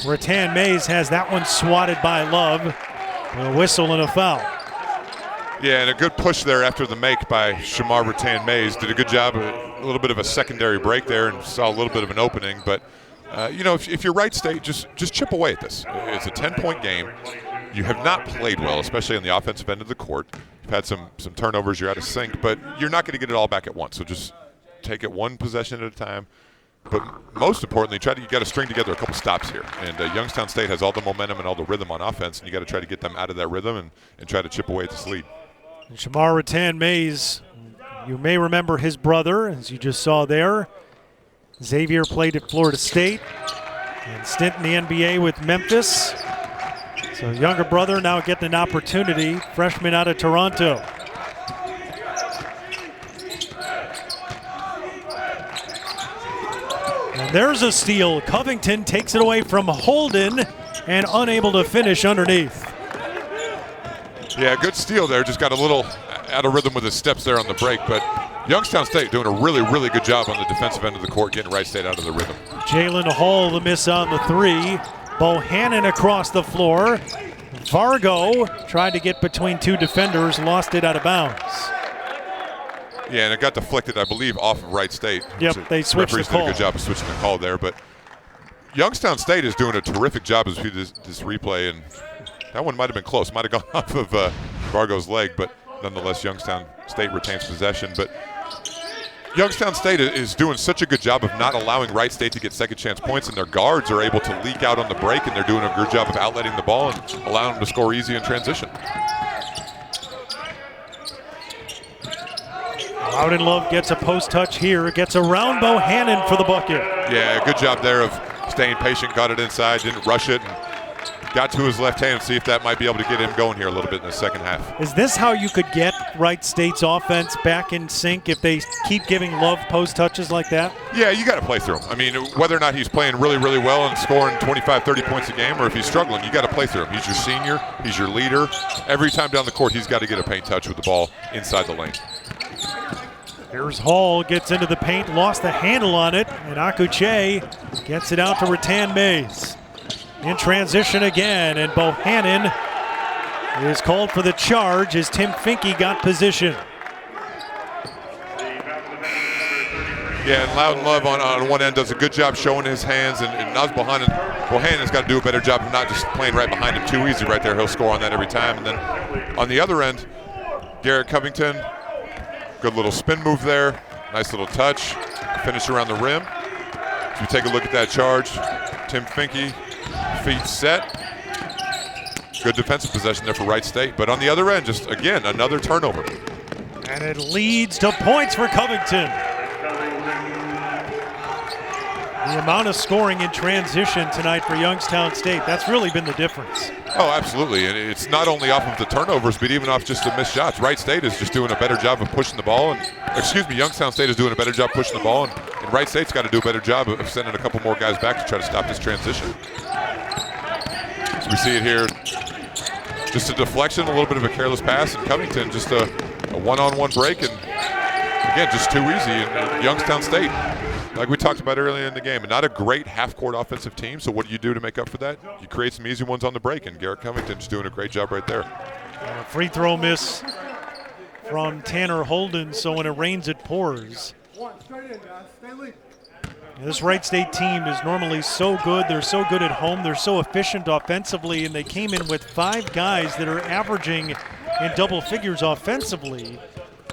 Rattan-Mays has that one swatted by Love. A whistle and a foul. Yeah, and a good push there after the make by Shamar Rattan-Mays. Did a good job, a little bit of a secondary break there and saw a little bit of an opening. But, you know, if you're Wright State, just chip away at this. It's a 10-point game. You have not played well, especially on the offensive end of the court. You've had some turnovers, you're out of sync, but you're not going to get it all back at once. So just take it one possession at a time. But most importantly, you got to string together a couple stops here. And Youngstown State has all the momentum and all the rhythm on offense, and you got to try to get them out of that rhythm and try to chip away at this lead. And Shamar Rattan-Mays, you may remember his brother, as you just saw there. Xavier played at Florida State and stint in the NBA with Memphis. So younger brother now getting an opportunity, freshman out of Toronto. And there's a steal. Covington takes it away from Holden and unable to finish underneath. Yeah, good steal there. Just got a little out of rhythm with his steps there on the break. But Youngstown State doing a really, really good job on the defensive end of the court, getting Wright State out of the rhythm. Jalen Hall the miss on the 3. Bohannon across the floor. Vargo tried to get between 2 defenders, lost it out of bounds. Yeah, and it got deflected, I believe, off of Wright State. Yep, they switched the call. Did a good job of switching the call there. But Youngstown State is doing a terrific job as we do this replay, and that one might have been close. Might have gone off of Vargo's leg, but nonetheless, Youngstown State retains possession. But Youngstown State is doing such a good job of not allowing Wright State to get second chance points, and their guards are able to leak out on the break, and they're doing a good job of outletting the ball and allowing them to score easy in transition. Loudon Love gets a post touch here, gets around Bohannon for the bucket. Yeah, good job there of staying patient, got it inside, didn't rush it, and got to his left hand, see if that might be able to get him going here a little bit in the second half. Is this how you could get Wright State's offense back in sync if they keep giving Love post touches like that? Yeah, you got to play through him. I mean, whether or not he's playing really, really well and scoring 25, 30 points a game, or if he's struggling, you got to play through him. He's your senior, he's your leader. Every time down the court, he's got to get a paint touch with the ball inside the lane. Here's Hall, gets into the paint, lost the handle on it, and Akuche gets it out to Rattan-Mays. In transition again, and Bohannon is called for the charge as Tim Finke got position. Yeah, and Loudon Love on one end does a good job showing his hands, and Naz Bohannon's got to do a better job of not just playing right behind him too easy right there. He'll score on that every time. And then on the other end, Garrett Covington, good little spin move there, nice little touch, finish around the rim. If you take a look at that charge, Tim Finke, feet set. Good defensive possession there for Wright State. But on the other end, just again, another turnover. And it leads to points for Covington. The amount of scoring in transition tonight for Youngstown State, that's really been the difference. Oh, absolutely. And it's not only off of the turnovers, but even off just the missed shots. Wright State is just doing a better job of pushing the ball. Youngstown State is doing a better job pushing the ball. And Wright State's got to do a better job of sending a couple more guys back to try to stop this transition. So we see it here. Just a deflection, a little bit of a careless pass, and Covington just a one-on-one break. And again, just too easy. And Youngstown State, like we talked about earlier in the game, not a great half-court offensive team. So what do you do to make up for that? You create some easy ones on the break, and Garrett Covington's doing a great job right there. Free throw miss from Tanner Holden, so when it rains, it pours. This Wright State team is normally so good. They're so good at home. They're so efficient offensively, and they came in with 5 guys that are averaging in double figures offensively.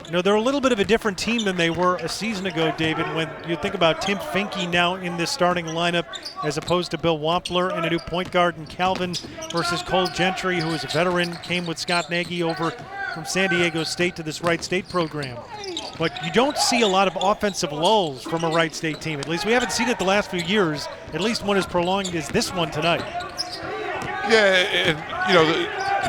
You know, they're a little bit of a different team than they were a season ago, David, when you think about Tim Finke now in this starting lineup as opposed to Bill Wampler and a new point guard in Calvin versus Cole Gentry, who is a veteran, came with Scott Nagy over from San Diego State to this Wright State program. But you don't see a lot of offensive lulls from a Wright State team. At least we haven't seen it the last few years, at least one as prolonged as this one tonight. Yeah, and you know,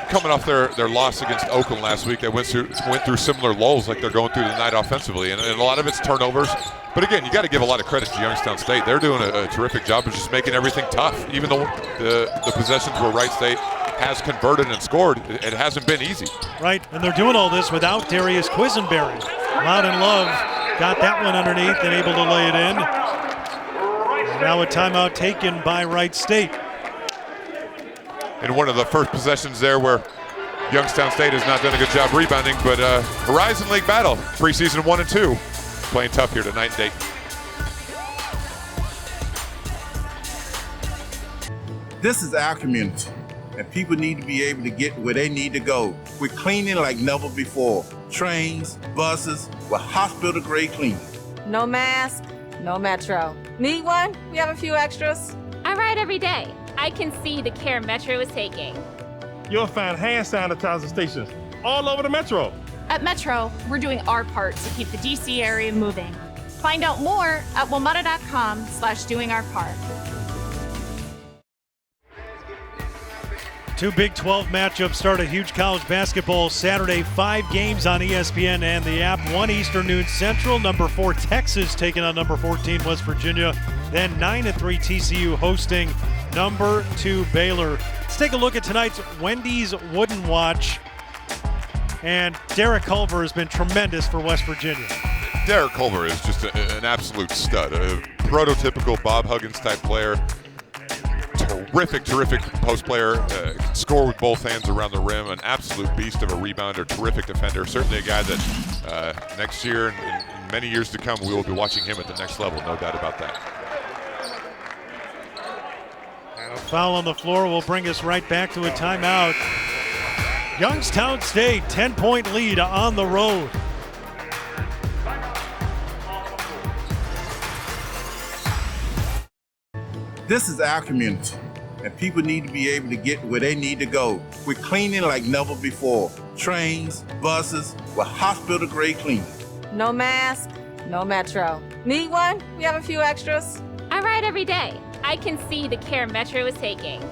coming off their loss against Oakland last week, they went through similar lulls like they're going through tonight offensively, and a lot of it's turnovers. But again, you got to give a lot of credit to Youngstown State. They're doing a terrific job of just making everything tough. Even though the possessions where Wright State has converted and scored, it hasn't been easy. Right, and they're doing all this without Darius Quisenberry. Loud and Love got that one underneath and able to lay it in. And now a timeout taken by Wright State. In one of the first possessions there where Youngstown State has not done a good job rebounding, but Horizon League battle, preseason 1 and 2, playing tough here tonight in Dayton. This is our community, and people need to be able to get where they need to go. We're cleaning like never before. Trains, buses, with hospital-grade cleaning. No mask, no Metro. Need one? We have a few extras. I ride every day. I can see the care Metro is taking. You'll find hand sanitizer stations all over the Metro. At Metro, we're doing our part to keep the DC area moving. Find out more at WMATA.com/doingourpart. 2 Big 12 matchups start a huge college basketball Saturday. 5 games on ESPN and the app. 1 Eastern, noon Central. Number 4 Texas taking on number 14 West Virginia. Then 9-3 TCU hosting number 2 Baylor. Let's take a look at tonight's Wendy's Wooden Watch. And Derek Culver has been tremendous for West Virginia. Derek Culver is just an absolute stud, a prototypical Bob Huggins type player. Terrific post player, score with both hands around the rim, an absolute beast of a rebounder, terrific defender. Certainly a guy that next year and many years to come, we will be watching him at the next level, no doubt about that. And a foul on the floor will bring us right back to a timeout. Youngstown State, 10-point lead on the road. This is our community, and people need to be able to get where they need to go. We're cleaning like never before. Trains, buses, with hospital-grade cleaning. No mask, no Metro. Need one? We have a few extras. I ride every day. I can see the care Metro is taking.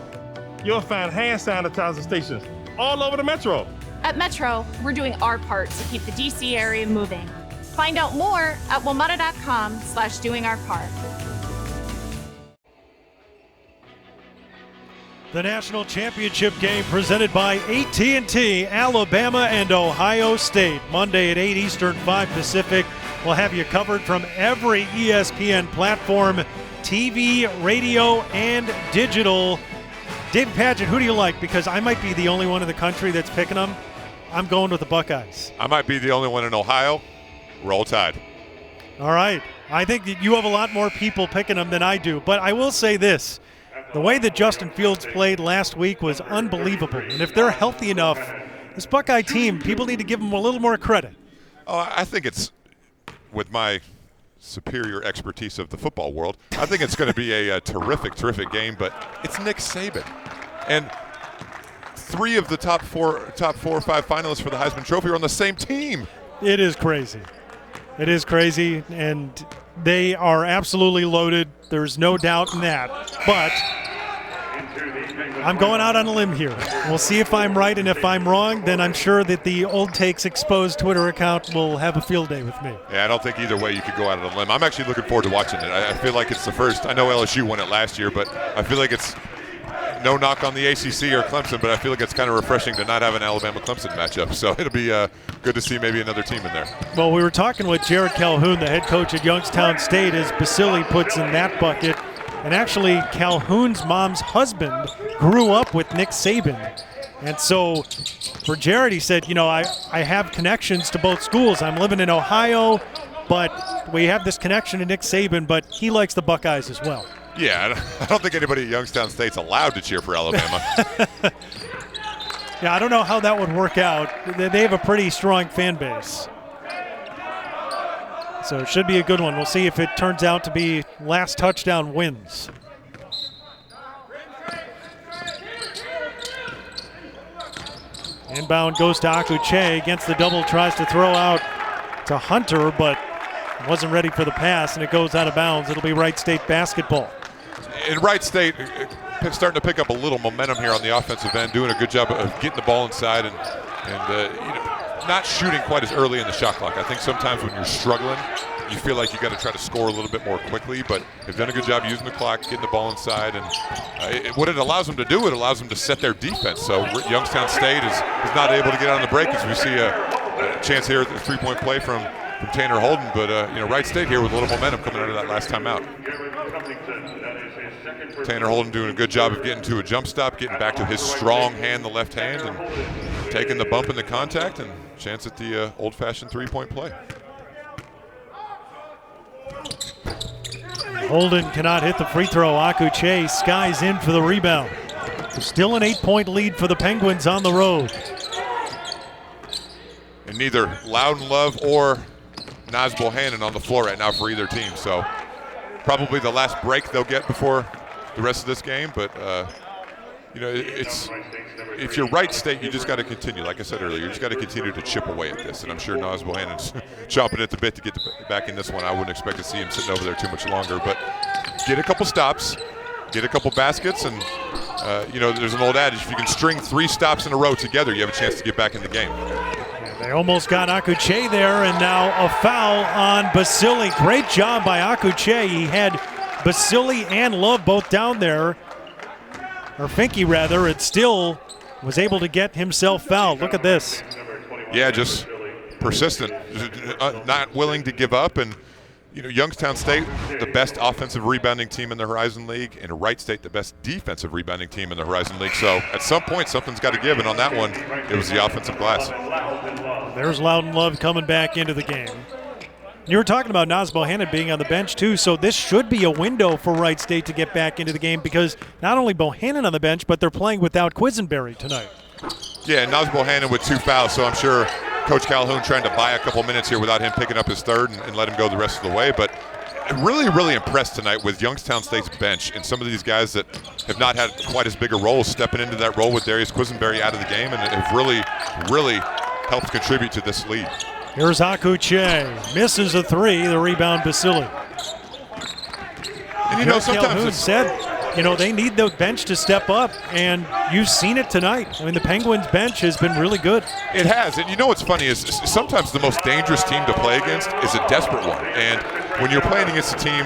You'll find hand sanitizer stations all over the Metro. At Metro, we're doing our part to keep the DC area moving. Find out more at WMATA.com/doingourpart. The national championship game presented by AT&T, Alabama and Ohio State. Monday at 8 Eastern, 5 Pacific. We'll have you covered from every ESPN platform, TV, radio, and digital. David Padgett, who do you like? Because I might be the only one in the country that's picking them. I'm going with the Buckeyes. I might be the only one in Ohio. Roll Tide. All right. I think that you have a lot more people picking them than I do. But I will say this. The way that Justin Fields played last week was unbelievable. And if they're healthy enough, this Buckeye team, people need to give them a little more credit. Oh, I think it's, with my superior expertise of the football world, I think it's going to be a terrific game, but it's Nick Saban. And 3 of the top four or 5 finalists for the Heisman Trophy are on the same team. It is crazy. It is crazy, and they are absolutely loaded. There's no doubt in that. But I'm going out on a limb here. We'll see if I'm right, and if I'm wrong, then I'm sure that the Old Takes Exposed Twitter account will have a field day with me. Yeah, I don't think either way you could go out on a limb. I'm actually looking forward to watching it. I feel like it's the first. I know LSU won it last year, but I feel like it's no knock on the ACC or Clemson, but I feel like it's kind of refreshing to not have an Alabama-Clemson matchup. So it'll be good to see maybe another team in there. Well, we were talking with Jared Calhoun, the head coach at Youngstown State, as Basili puts in that bucket. And actually, Calhoun's mom's husband grew up with Nick Saban. And so for Jared, he said, you know, I have connections to both schools. I'm living in Ohio, but we have this connection to Nick Saban, but he likes the Buckeyes as well. Yeah, I don't think anybody at Youngstown State's allowed to cheer for Alabama. Yeah, I don't know how that would work out. They have a pretty strong fan base. So it should be a good one. We'll see if it turns out to be last touchdown wins. Inbound goes to Akuche. Against the double, tries to throw out to Hunter, but wasn't ready for the pass, and it goes out of bounds. It'll be Wright State basketball. In Wright State, starting to pick up a little momentum here on the offensive end, doing a good job of getting the ball inside and not shooting quite as early in the shot clock. I think sometimes when you're struggling, you feel like you got to try to score a little bit more quickly, but they've done a good job using the clock, getting the ball inside, and what it allows them to do, it allows them to set their defense. So Youngstown State is not able to get on the break, as we see a chance here at the three-point play from Tanner Holden, but Wright State here with a little momentum coming out of that last time out. Tanner Holden doing a good job of getting to a jump stop, getting back to his strong hand, the left hand, and taking the bump in the contact, and chance at the old-fashioned three-point play. Holden cannot hit the free throw. Akuche skies in for the rebound. Still an 8-point lead for the Penguins on the road. And neither Loudon Love or Naz Bohannon on the floor right now for either team. So probably the last break they'll get before the rest of this game. But, if you're Wright State, you just got to continue. Like I said earlier, you just got to continue to chip away at this. And I'm sure Naz Bohannon's chomping at the bit to get back in this one. I wouldn't expect to see him sitting over there too much longer. But get a couple stops, get a couple baskets, and, there's an old adage, if you can string 3 stops in a row together, you have a chance to get back in the game. They almost got Akuche there, and now a foul on Basili. Great job by Akuche. He had Basili and Love both down there, or Finke rather, and still was able to get himself fouled. Look at this. Yeah, just persistent, not willing to give up. And, Youngstown State, the best offensive rebounding team in the Horizon League, and Wright State, the best defensive rebounding team in the Horizon League. So at some point, something's got to give. And on that one, it was the offensive glass. There's Loudon Love coming back into the game. You were talking about Naz Bohannon being on the bench too, so this should be a window for Wright State to get back into the game, because not only Bohannon on the bench, but they're playing without Quisenberry tonight. Yeah, Naz Bohannon with 2 fouls, so I'm sure Coach Calhoun trying to buy a couple minutes here without him picking up his third and let him go the rest of the way. But really, really impressed tonight with Youngstown State's bench and some of these guys that have not had quite as big a role stepping into that role with Darius Quisenberry out of the game, and have really, really helped contribute to this lead. Here's Akuche, misses a 3, the rebound Basili. And sometimes Calhoun said, they need the bench to step up, and you've seen it tonight. I mean, the Penguins bench has been really good. It has, and what's funny is sometimes the most dangerous team to play against is a desperate one. And when you're playing against a team,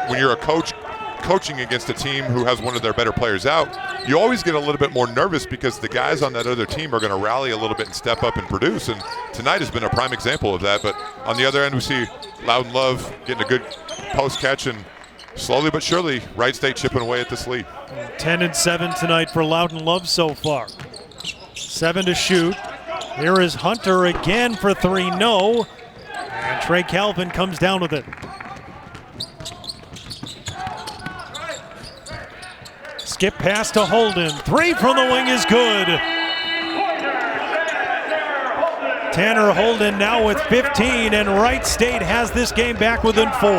when you're a coach coaching against a team who has one of their better players out, you always get a little bit more nervous because the guys on that other team are going to rally a little bit and step up and produce. And tonight has been a prime example of that. But on the other end, we see Loudon Love getting a good post catch, and slowly but surely, Wright State chipping away at this lead. 10-7 tonight for Loudon Love so far. 7 to shoot. Here is Hunter again for 3, no. And Trey Calvin comes down with it. Skip pass to Holden. 3 from the wing is good. Tanner Holden now with 15, and Wright State has this game back within 4.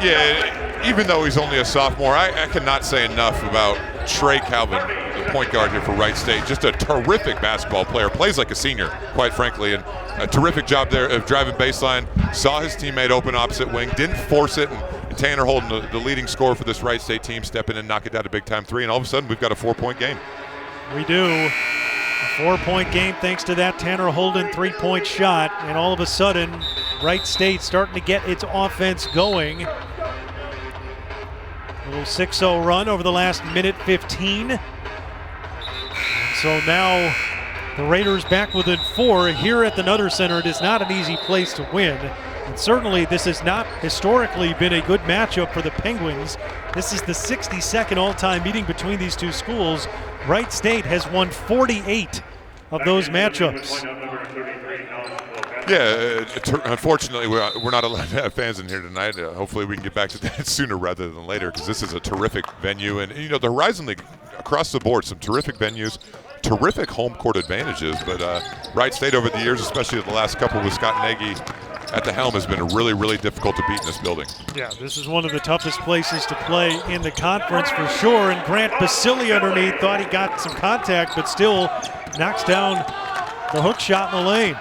Yeah, even though he's only a sophomore, I cannot say enough about Trey Calvin, the point guard here for Wright State. Just a terrific basketball player, plays like a senior, quite frankly, and a terrific job there of driving baseline. Saw his teammate open opposite wing, didn't force it, and Tanner Holden, the leading scorer for this Wright State team, step in and knock it down a big-time three, and all of a sudden we've got a 4-point game. We do. A 4-point game thanks to that Tanner Holden three-point shot, and all of a sudden, Wright State starting to get its offense going. A little 6-0 run over the last minute 15. And so now the Raiders back within 4 here at the Nutter Center. It is not an easy place to win. And certainly this has not historically been a good matchup for the Penguins. This is the 62nd all-time meeting between these two schools. Wright State has won 48 of those matchups. Yeah, unfortunately, we're not allowed to have fans in here tonight. Hopefully we can get back to that sooner rather than later, because this is a terrific venue. And, you know, the Horizon League, across the board, some terrific venues, terrific home court advantages. But Wright State over the years, especially the last couple with Scott Nagy at the helm, has been really, really difficult to beat in this building. Yeah, this is one of the toughest places to play in the conference for sure. And Grant Basili underneath thought he got some contact, but still knocks down the hook shot in the lane.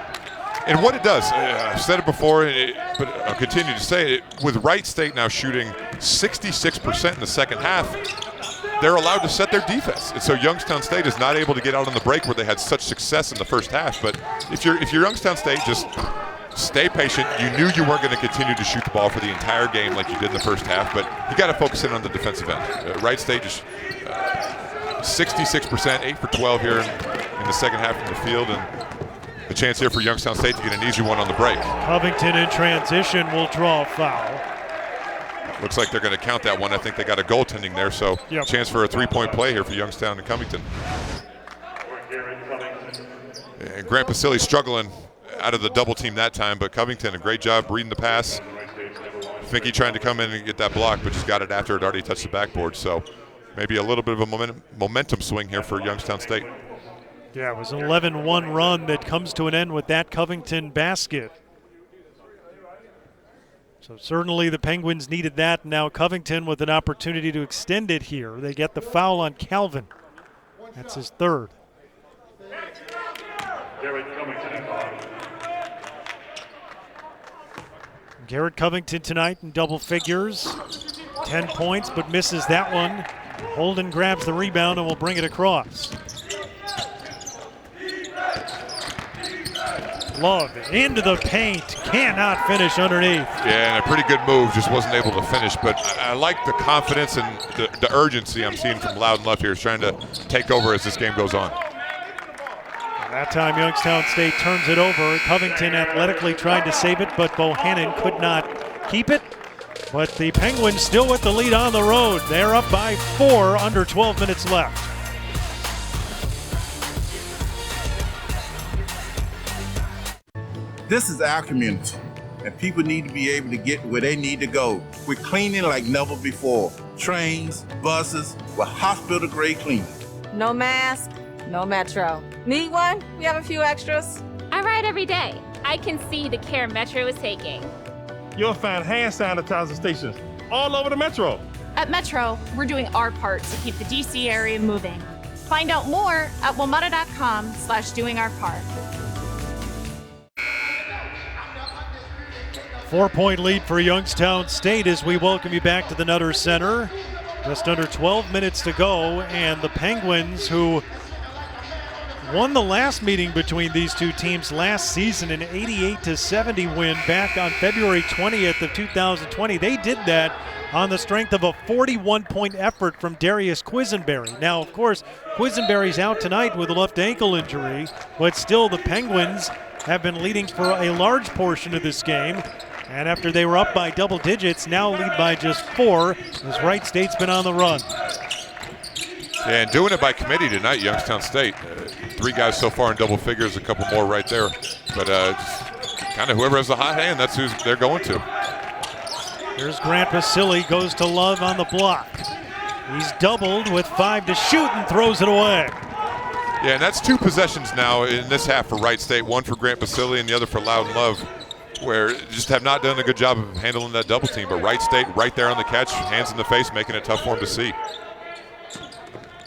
And what it does, I've said it before, but I'll continue to say it, with Wright State now shooting 66% in the second half, they're allowed to set their defense. And so Youngstown State is not able to get out on the break where they had such success in the first half. But if you're Youngstown State, just stay patient. You knew you weren't going to continue to shoot the ball for the entire game like you did in the first half, but you got to focus in on the defensive end. Wright State just 66%, 8 for 12 here in the second half from the field, and the chance here for Youngstown State to get an easy one on the break. Covington in transition will draw a foul. Looks like they're going to count that one. I think they got a goaltending there, so chance for a three-point play here for Youngstown and Covington. And Grant Basili struggling out of the double team that time, but Covington, a great job reading the pass. Finke trying to come in and get that block, but just got it after it already touched the backboard. So maybe a little bit of a momentum swing here for Youngstown State. Yeah, it was an 11-1 run that comes to an end with that Covington basket. So certainly the Penguins needed that. Now Covington with an opportunity to extend it here. They get the foul on Calvin. That's his third. Garrett Covington tonight in double figures. 10 points, but misses that one. Holden grabs the rebound and will bring it across. Love into the paint, cannot finish underneath. Yeah, and a pretty good move, just wasn't able to finish. But I like the confidence and the urgency I'm seeing from Loudon Love here. Is trying to take over as this game goes on. And that time Youngstown State turns it over. Covington athletically tried to save it, but Bohannon could not keep it. But the Penguins still with the lead on the road. They're up by 4, under 12 minutes left. This is our community, and people need to be able to get where they need to go. We're cleaning like never before. Trains, buses, with hospital-grade cleaning. No mask, no Metro. Need one? We have a few extras. I ride every day. I can see the care Metro is taking. You'll find hand sanitizer stations all over the Metro. At Metro, we're doing our part to keep the DC area moving. Find out more at WMATA.com/doingourpart. 4-point lead for Youngstown State as we welcome you back to the Nutter Center. Just under 12 minutes to go, and the Penguins, who won the last meeting between these two teams last season, an 88-70 win back on February 20th of 2020. They did that on the strength of a 41-point effort from Darius Quisenberry. Now, of course, Quisenberry's out tonight with a left ankle injury, but still the Penguins have been leading for a large portion of this game. And after they were up by double digits, now lead by just 4 as Wright State's been on the run. Yeah, and doing it by committee tonight, Youngstown State. 3 guys so far in double figures, a couple more right there. But kind of whoever has the hot hand, that's who they're going to. Here's Grant Basili, goes to Love on the block. He's doubled with 5 to shoot and throws it away. Yeah, and that's 2 possessions now in this half for Wright State. One for Grant Basili and the other for Loudon Love. where just have not done a good job of handling that double team. But Wright State right there on the catch, hands in the face, making it tough for him to see.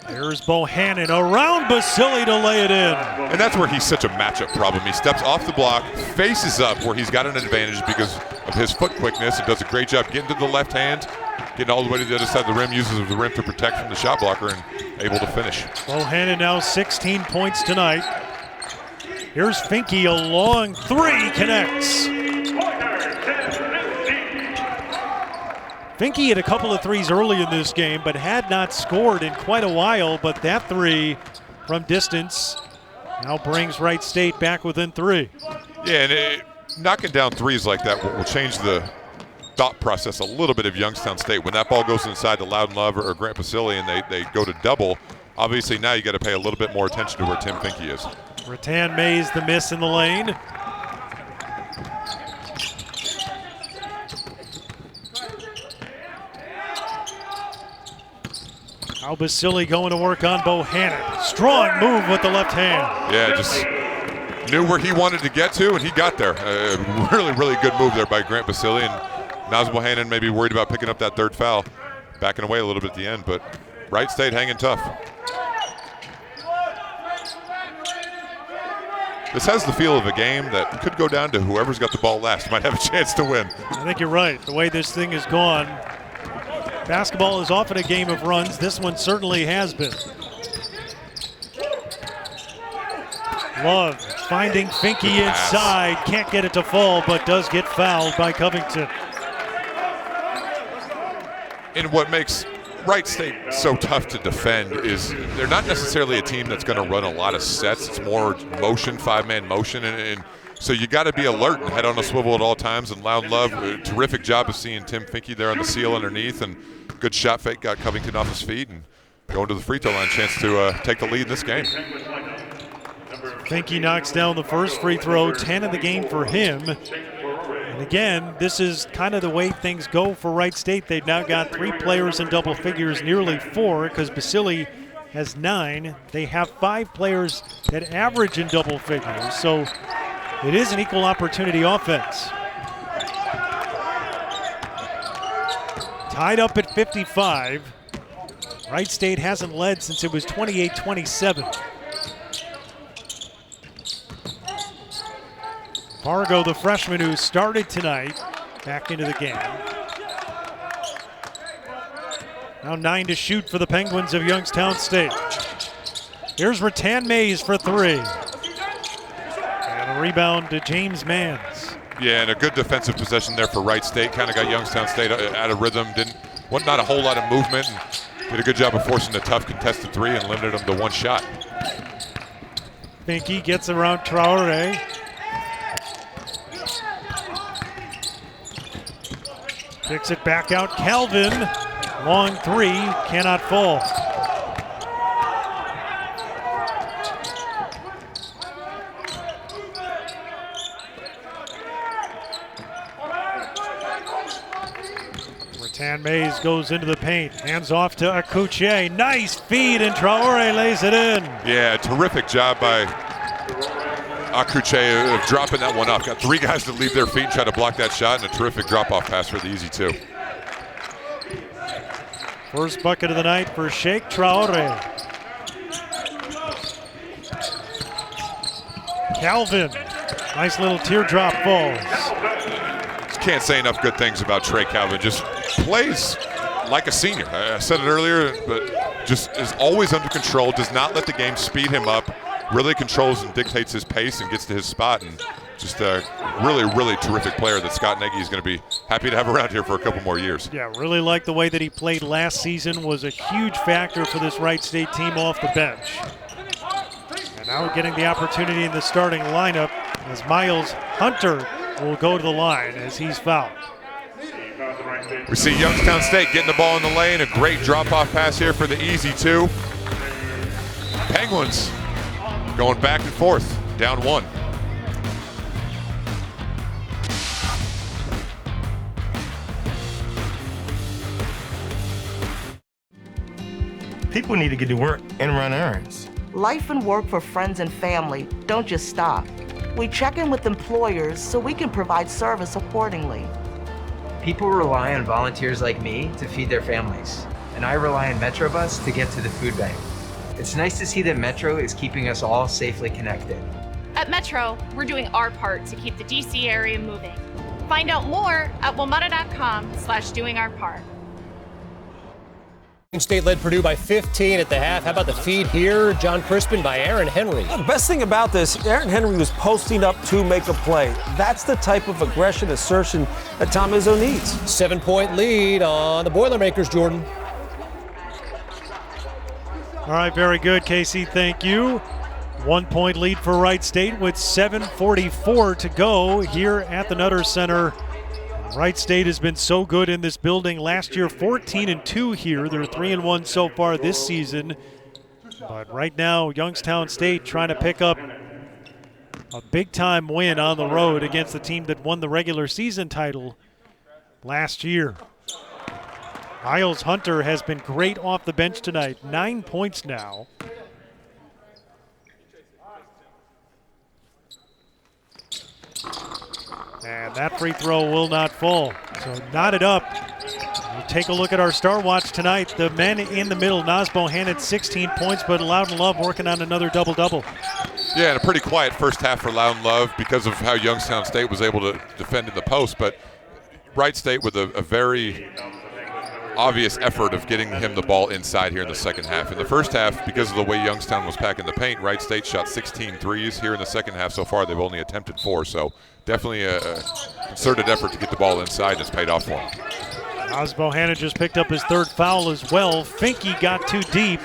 Here's Bohannon around Basili to lay it in. And that's where he's such a matchup problem. He steps off the block, faces up where he's got an advantage because of his foot quickness, and does a great job getting to the left hand, getting all the way to the other side of the rim, uses the rim to protect from the shot blocker, and able to finish. Bohannon now 16 points tonight. Here's Finke, a long three, connects. Finke hit a couple of threes early in this game, but had not scored in quite a while. But that three from distance now brings Wright State back within three. Yeah, and knocking down threes like that will change the thought process a little bit of Youngstown State. When that ball goes inside to Loudon Love or Grant Basili and they go to double, obviously now you got to pay a little bit more attention to where Tim Finke is. Rattan Mays the miss in the lane. Now Basili going to work on Bohannon. Strong move with the left hand. Yeah, just knew where he wanted to get to, and he got there. Really, really good move there by Grant Basili. And Naz Bohannon may be worried about picking up that third foul, backing away a little bit at the end, but Wright State hanging tough. This has the feel of a game that could go down to whoever's got the ball last might have a chance to win. I think you're right. The way this thing has gone, basketball is often a game of runs. This one certainly has been. Love finding Finke inside. Can't get it to fall, but does get fouled by Covington. And what makes Wright State so tough to defend is they're not necessarily a team that's going to run a lot of sets. It's more motion, five-man motion, and so you got to be alert and head on a swivel at all times. And Loudon Love, a terrific job of seeing Tim Finke there on the seal underneath, and good shot fake, got Covington off his feet and going to the free throw line, chance to take the lead in this game. Finke knocks down the first free throw, 10 in the game for him. And again, this is kind of the way things go for Wright State. They've now got 3 players in double figures, nearly 4, because Basili has 9. They have 5 players that average in double figures, so it is an equal opportunity offense. Tied up at 55. Wright State hasn't led since it was 28-27. Fargo, the freshman who started tonight, back into the game. Now 9 to shoot for the Penguins of Youngstown State. Here's Rattan Mays for 3. And a rebound to James Manns. Yeah, and a good defensive possession there for Wright State. Kind of got Youngstown State out of rhythm. Not a whole lot of movement. And did a good job of forcing a tough contested 3 and limited them to 1 shot. Finke gets around Traore. Kicks it back out, Calvin. Long 3, cannot fall. Rattan Mays goes into the paint, hands off to Akuche. Nice feed, and Traore lays it in. Yeah, terrific job by Akuche of dropping that one off. Got 3 guys that leave their feet and try to block that shot, and a terrific drop-off pass for the easy 2. First bucket of the night for Sheikh Traore. Calvin, nice little teardrop falls. Just can't say enough good things about Trey Calvin. Just plays like a senior. I said it earlier, but just is always under control, does not let the game speed him up. Really controls and dictates his pace and gets to his spot, and just a really, really terrific player that Scott Nagy is going to be happy to have around here for a couple more years. Yeah, really like the way that he played last season. Was a huge factor for this Wright State team off the bench. And now getting the opportunity in the starting lineup as Miles Hunter will go to the line as he's fouled. We see Youngstown State getting the ball in the lane. A great drop-off pass here for the easy 2. Penguins going back and forth, down 1. People need to get to work and run errands. Life and work for friends and family don't just stop. We check in with employers so we can provide service accordingly. People rely on volunteers like me to feed their families, and I rely on Metrobus to get to the food bank. It's nice to see that Metro is keeping us all safely connected. At Metro, we're doing our part to keep the DC area moving. Find out more at WMATA.com/doingourpart. State led Purdue by 15 at the half. How about the feed here? John Crispin by Aaron Henry. The best thing about this, Aaron Henry was posting up to make a play. That's the type of aggression, assertion that Tom Izzo needs. 7-point lead on the Boilermakers, Jordan. All right, very good, Casey. Thank you. 1-point lead for Wright State with 7:44 to go here at the Nutter Center. Wright State has been so good in this building. Last year, 14-2 here. They're 3-1 so far this season. But right now, Youngstown State trying to pick up a big-time win on the road against the team that won the regular season title last year. Miles Hunter has been great off the bench tonight. 9 points now. And that free throw will not fall. So knotted up. We'll take a look at our Star Watch tonight. The men in the middle, Naz Bohannon 16 points, but Loudon Love working on another double-double. Yeah, and a pretty quiet first half for Loudon Love because of how Youngstown State was able to defend in the post. But Wright State with a very obvious effort of getting him the ball inside here in the second half. In the first half, because of the way Youngstown was packing the paint, Wright State shot 16 threes. Here in the second half so far, they've only attempted 4. So definitely a concerted effort to get the ball inside, and it's paid off for him. Naz Bohannon just picked up his third foul as well. Finke got too deep.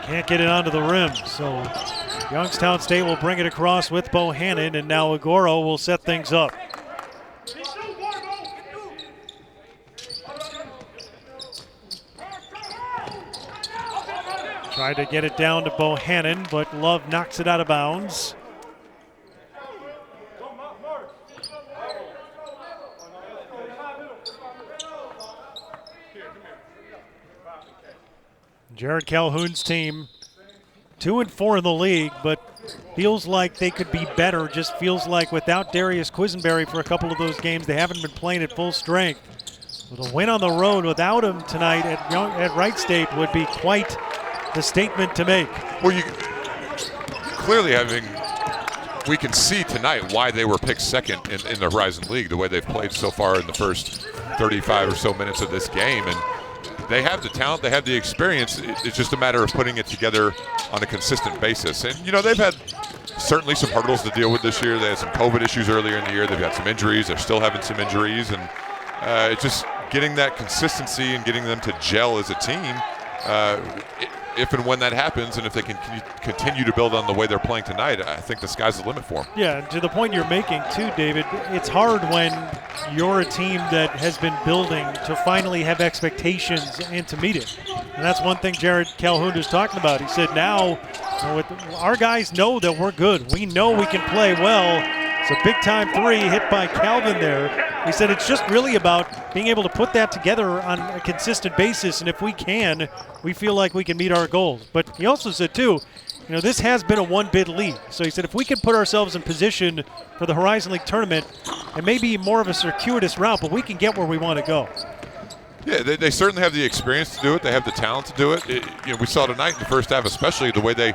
Can't get it onto the rim. So Youngstown State will bring it across with Bohannon, and now Agoro will set things up. Tried to get it down to Bohannon, but Love knocks it out of bounds. Jared Calhoun's team, 2-4 in the league, but feels like they could be better. Just feels like without Darius Quisenberry for a couple of those games, they haven't been playing at full strength. But a win on the road without him tonight at Wright State would be quite the statement to make. Well, you clearly we can see tonight why they were picked second in the Horizon League, the way they've played so far in the first 35 or so minutes of this game. And they have the talent, they have the experience. It's just a matter of putting it together on a consistent basis. And, you know, they've had certainly some hurdles to deal with this year. They had some COVID issues earlier in the year. They've had some injuries. They're still having some injuries. And it's just getting that consistency and getting them to gel as a team. If and when that happens, and if they can continue to build on the way they're playing tonight, I think the sky's the limit for them. Yeah, and to the point you're making too, David, it's hard when you're a team that has been building to finally have expectations and to meet it. And that's one thing Jared Calhoun was talking about. He said now, our guys know that we're good. We know we can play well. It's a big-time three hit by Calvin there. He said it's just really about being able to put that together on a consistent basis, and if we can, we feel like we can meet our goals. But he also said, too, you know, this has been a one-bid league. So he said if we can put ourselves in position for the Horizon League tournament, it may be more of a circuitous route, but we can get where we want to go. Yeah, they certainly have the experience to do it. They have the talent to do it. We saw tonight in the first half, especially the way they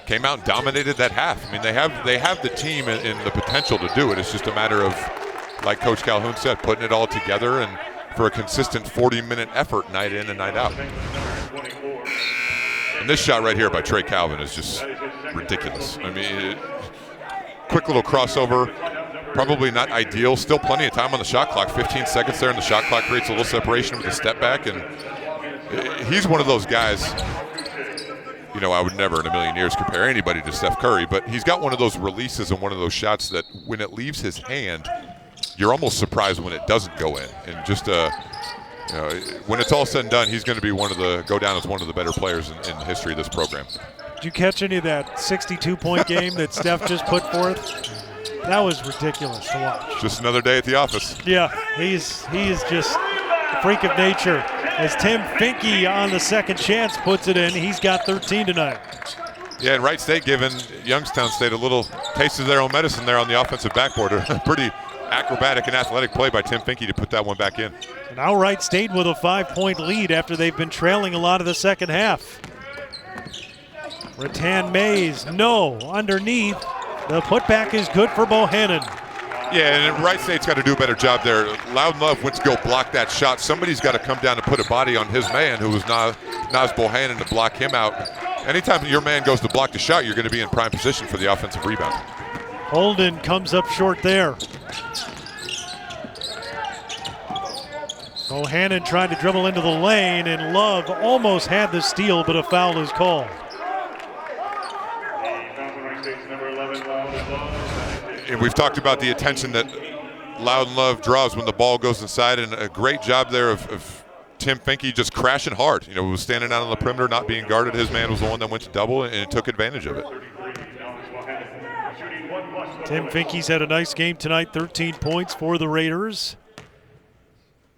came out and dominated that half. I mean, they have the team and the potential to do it. It's just a matter of, like Coach Calhoun said, putting it all together and for a consistent 40-minute effort night in and night out. And this shot right here by Trey Calvin is just ridiculous. I mean, quick little crossover, probably not ideal. Still plenty of time on the shot clock, 15 seconds there, and the shot clock creates a little separation with a step back. And he's one of those guys, you know, I would never in a million years compare anybody to Steph Curry, but he's got one of those releases and one of those shots that when it leaves his hand, you're almost surprised when it doesn't go in. And just, you know, when it's all said and done, he's going to be go down as one of the better players in the history of this program. Did you catch any of that 62-point game that Steph just put forth? That was ridiculous to watch. Just another day at the office. Yeah, he is just a freak of nature. As Tim Finke on the second chance puts it in, he's got 13 tonight. Yeah, and Wright State giving Youngstown State a little taste of their own medicine there on the offensive backboard. A pretty acrobatic and athletic play by Tim Finke to put that one back in. Now Wright State with a 5-point lead after they've been trailing a lot of the second half. Rattan Mays, no, underneath. The putback is good for Bohannon. Yeah, and Wright State's got to do a better job there. Loudon Love went to go block that shot. Somebody's got to come down and put a body on his man, who was Naz Bohannon, to block him out. Anytime your man goes to block the shot, you're going to be in prime position for the offensive rebound. Holden comes up short there. Bohannon tried to dribble into the lane, and Love almost had the steal, but a foul is called. And we've talked about the attention that Loudon Love draws when the ball goes inside, and a great job there of Tim Finke just crashing hard. You know, was standing out on the perimeter, not being guarded. His man was the one that went to double and took advantage of it. Tim Finke's had a nice game tonight, 13 points for the Raiders.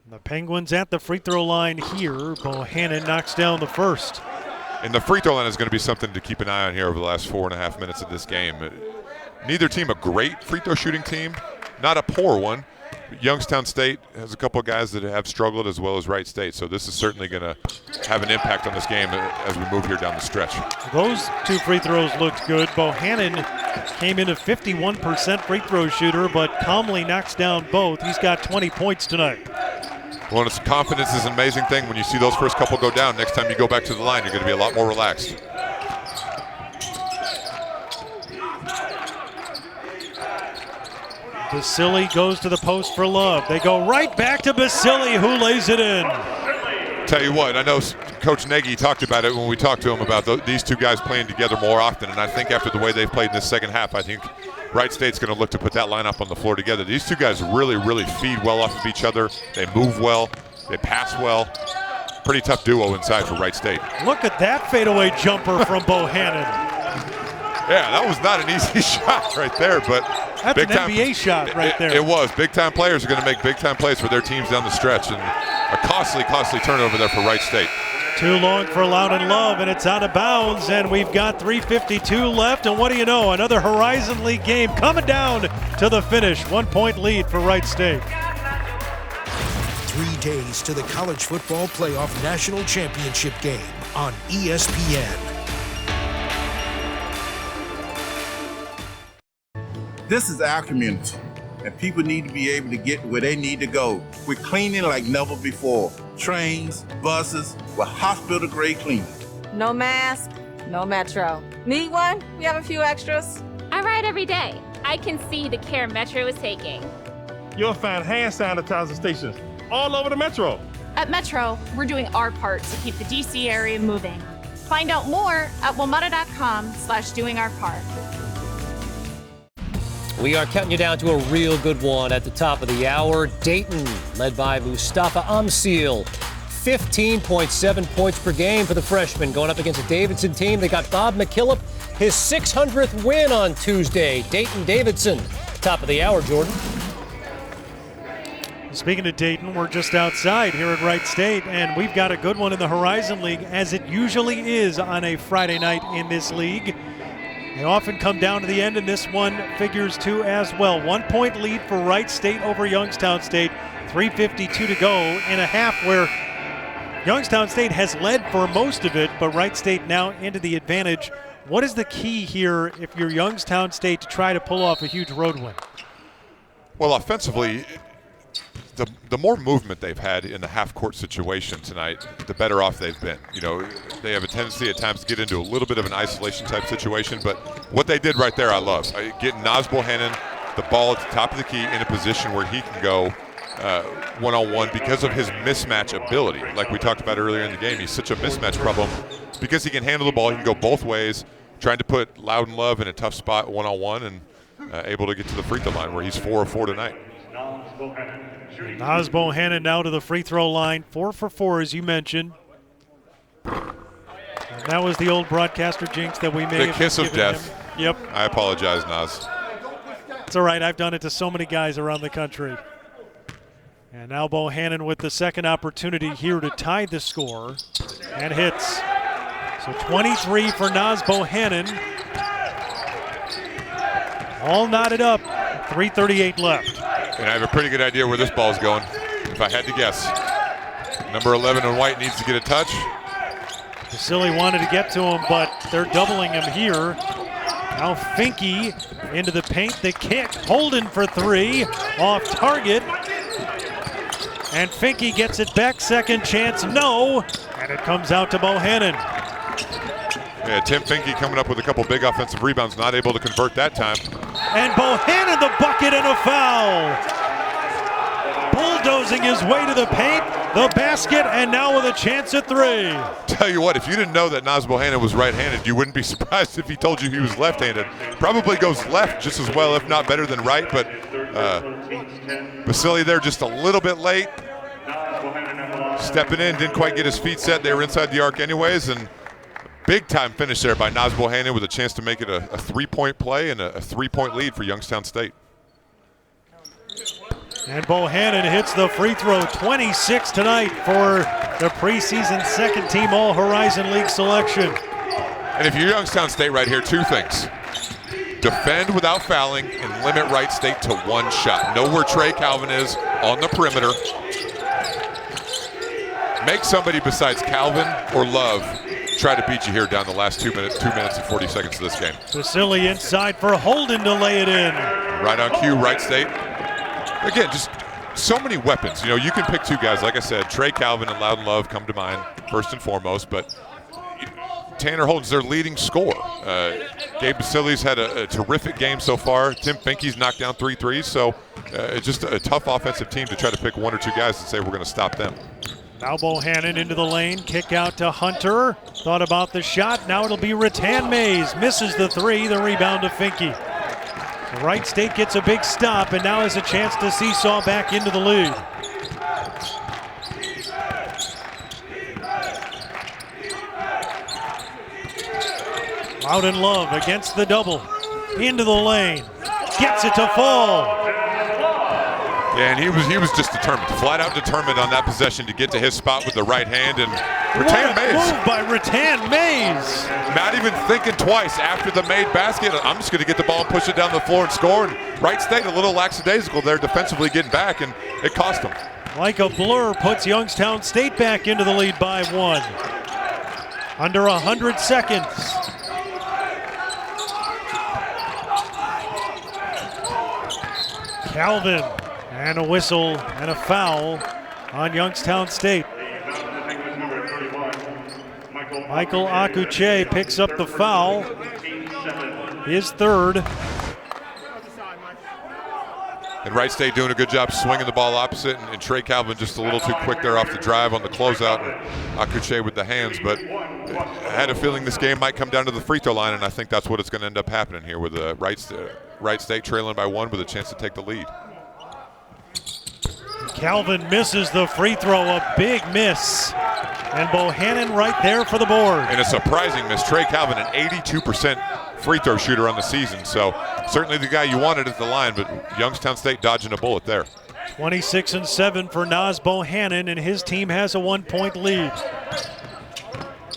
The Penguins at the free throw line here. Bohannon knocks down the first. And the free throw line is going to be something to keep an eye on here over the last 4.5 minutes of this game. Neither team a great free throw shooting team, not a poor one. Youngstown State has a couple of guys that have struggled, as well as Wright State. So this is certainly going to have an impact on this game as we move here down the stretch. Those two free throws looked good. Bohannon came in a 51% free throw shooter, but calmly knocks down both. He's got 20 points tonight. Well, it's confidence is an amazing thing. When you see those first couple go down, next time you go back to the line, you're going to be a lot more relaxed. Basili goes to the post for Love. They go right back to Basili, who lays it in. Tell you what, I know Coach Nagy talked about it when we talked to him about these two guys playing together more often, and I think after the way they've played in this second half, I think Wright State's going to look to put that lineup on the floor together. These two guys really, really feed well off of each other. They move well. They pass well. Pretty tough duo inside for Wright State. Look at that fadeaway jumper from Bohannon. Yeah, that was not an easy shot right there, but that's an NBA shot right there. It was. Big-time players are going to make big-time plays for their teams down the stretch, and a costly turnover there for Wright State. Too long for Loudon Love, and it's out of bounds, and we've got 3:52 left, and what do you know, another Horizon League game coming down to the finish. 1-point lead for Wright State. 3 days to the College Football Playoff National Championship game on ESPN. This is our community, and people need to be able to get where they need to go. We're cleaning like never before. Trains, buses, with hospital-grade cleaning. No mask, no Metro. Need one? We have a few extras. I ride every day. I can see the care Metro is taking. You'll find hand sanitizer stations all over the Metro. At Metro, we're doing our part to keep the DC area moving. Find out more at WMATA.com/doingourpart. We are counting you down to a real good one at the top of the hour. Dayton, led by Mustafa Amsil, 15.7 points per game for the freshman, going up against a Davidson team. They got Bob McKillop, his 600th win on Tuesday. Dayton-Davidson, top of the hour, Jordan. Speaking of Dayton, we're just outside here at Wright State, and we've got a good one in the Horizon League, as it usually is on a Friday night in this league. They often come down to the end, and this one figures too as well. 1-point lead for Wright State over Youngstown State. 3:52 to go in a half where Youngstown State has led for most of it, but Wright State now into the advantage. What is the key here if you're Youngstown State to try to pull off a huge road win? Well, offensively, the more movement they've had in the half-court situation tonight, the better off they've been. You know, they have a tendency at times to get into a little bit of an isolation-type situation, but what they did right there I love. Getting Naz Bohannon the ball at the top of the key in a position where he can go one-on-one because of his mismatch ability. Like we talked about earlier in the game, he's such a mismatch problem because he can handle the ball. He can go both ways, trying to put Loudon Love in a tough spot one-on-one and able to get to the free throw line where he's 4 of 4 tonight. Naz Bohannon now to the free throw line, 4 for 4 as you mentioned. And that was the old broadcaster jinx that we made. The kiss of death. Him. Yep. I apologize, Naz. It's all right. I've done it to so many guys around the country. And now Bohannon with the second opportunity here to tie the score and hits. So So 23 for Naz Bohannon. All knotted up, 3:38 left. And I have a pretty good idea where this ball's going, if I had to guess. Number 11 in white needs to get a touch. Vasily wanted to get to him, but they're doubling him here. Now Finke into the paint, the kick, Holden for three, off target. And Finke gets it back, second chance, no. And it comes out to Bohannon. Yeah, Tim Finke coming up with a couple big offensive rebounds, not able to convert that time. And Bohannon the bucket and a foul. Bulldozing his way to the paint, the basket, and now with a chance at three. Tell you what, if you didn't know that Naz Bohannon was right-handed, you wouldn't be surprised if he told you he was left-handed. Probably goes left just as well, if not better than right, but Vasily there just a little bit late. Stepping in, didn't quite get his feet set. They were inside the arc anyways, and big-time finish there by Naz Bohannon with a chance to make it a three-point play and a three-point lead for Youngstown State. And Bohannon hits the free throw, 26 tonight for the preseason second-team All-Horizon League selection. And if you're Youngstown State right here, two things. Defend without fouling and limit Wright State to one shot. Know where Trey Calvin is on the perimeter. Make somebody besides Calvin or Love try to beat you here down the last 2 minutes and 40 seconds of this game. Vasily inside for Holden to lay it in. Right on cue, Wright State. Again, just so many weapons. You know, you can pick two guys. Like I said, Trey Calvin and Loudon Love come to mind first and foremost, but Tanner Holden's their leading scorer. Gabe Basile's had a terrific game so far. Tim Finke's knocked down 3 threes, so it's just a tough offensive team to try to pick one or two guys and say we're going to stop them. Now Bohannon into the lane, kick out to Hunter. Thought about the shot, now it'll be Rattan Mays. Misses the three, the rebound to Finke. Wright State gets a big stop and now has a chance to seesaw back into the lead. Loudon Love against the double. Into the lane. Gets it to fall. Yeah, and he was just determined, flat out determined on that possession to get to his spot with the right hand. And Rattan Mays. Move by Rattan Mays. Not even thinking twice after the made basket. I'm just going to get the ball and push it down the floor and score. And Wright State a little lackadaisical there defensively getting back, and it cost them. Like a blur puts Youngstown State back into the lead by one. Under 100 seconds. Calvin. And a whistle and a foul on Youngstown State. Michael Akuche picks up the foul, his third. And Wright State doing a good job swinging the ball opposite, and Trey Calvin just a little too quick there off the drive on the closeout, and Akuche with the hands. But I had a feeling this game might come down to the free throw line, and I think that's what it's going to end up happening here with Wright State trailing by one with a chance to take the lead. Calvin misses the free throw, a big miss. And Bohannon right there for the board. And a surprising miss. Trey Calvin, an 82% free throw shooter on the season. So certainly the guy you wanted at the line, but Youngstown State dodging a bullet there. 26-7 for Naz Bohannon, and his team has a 1-point lead.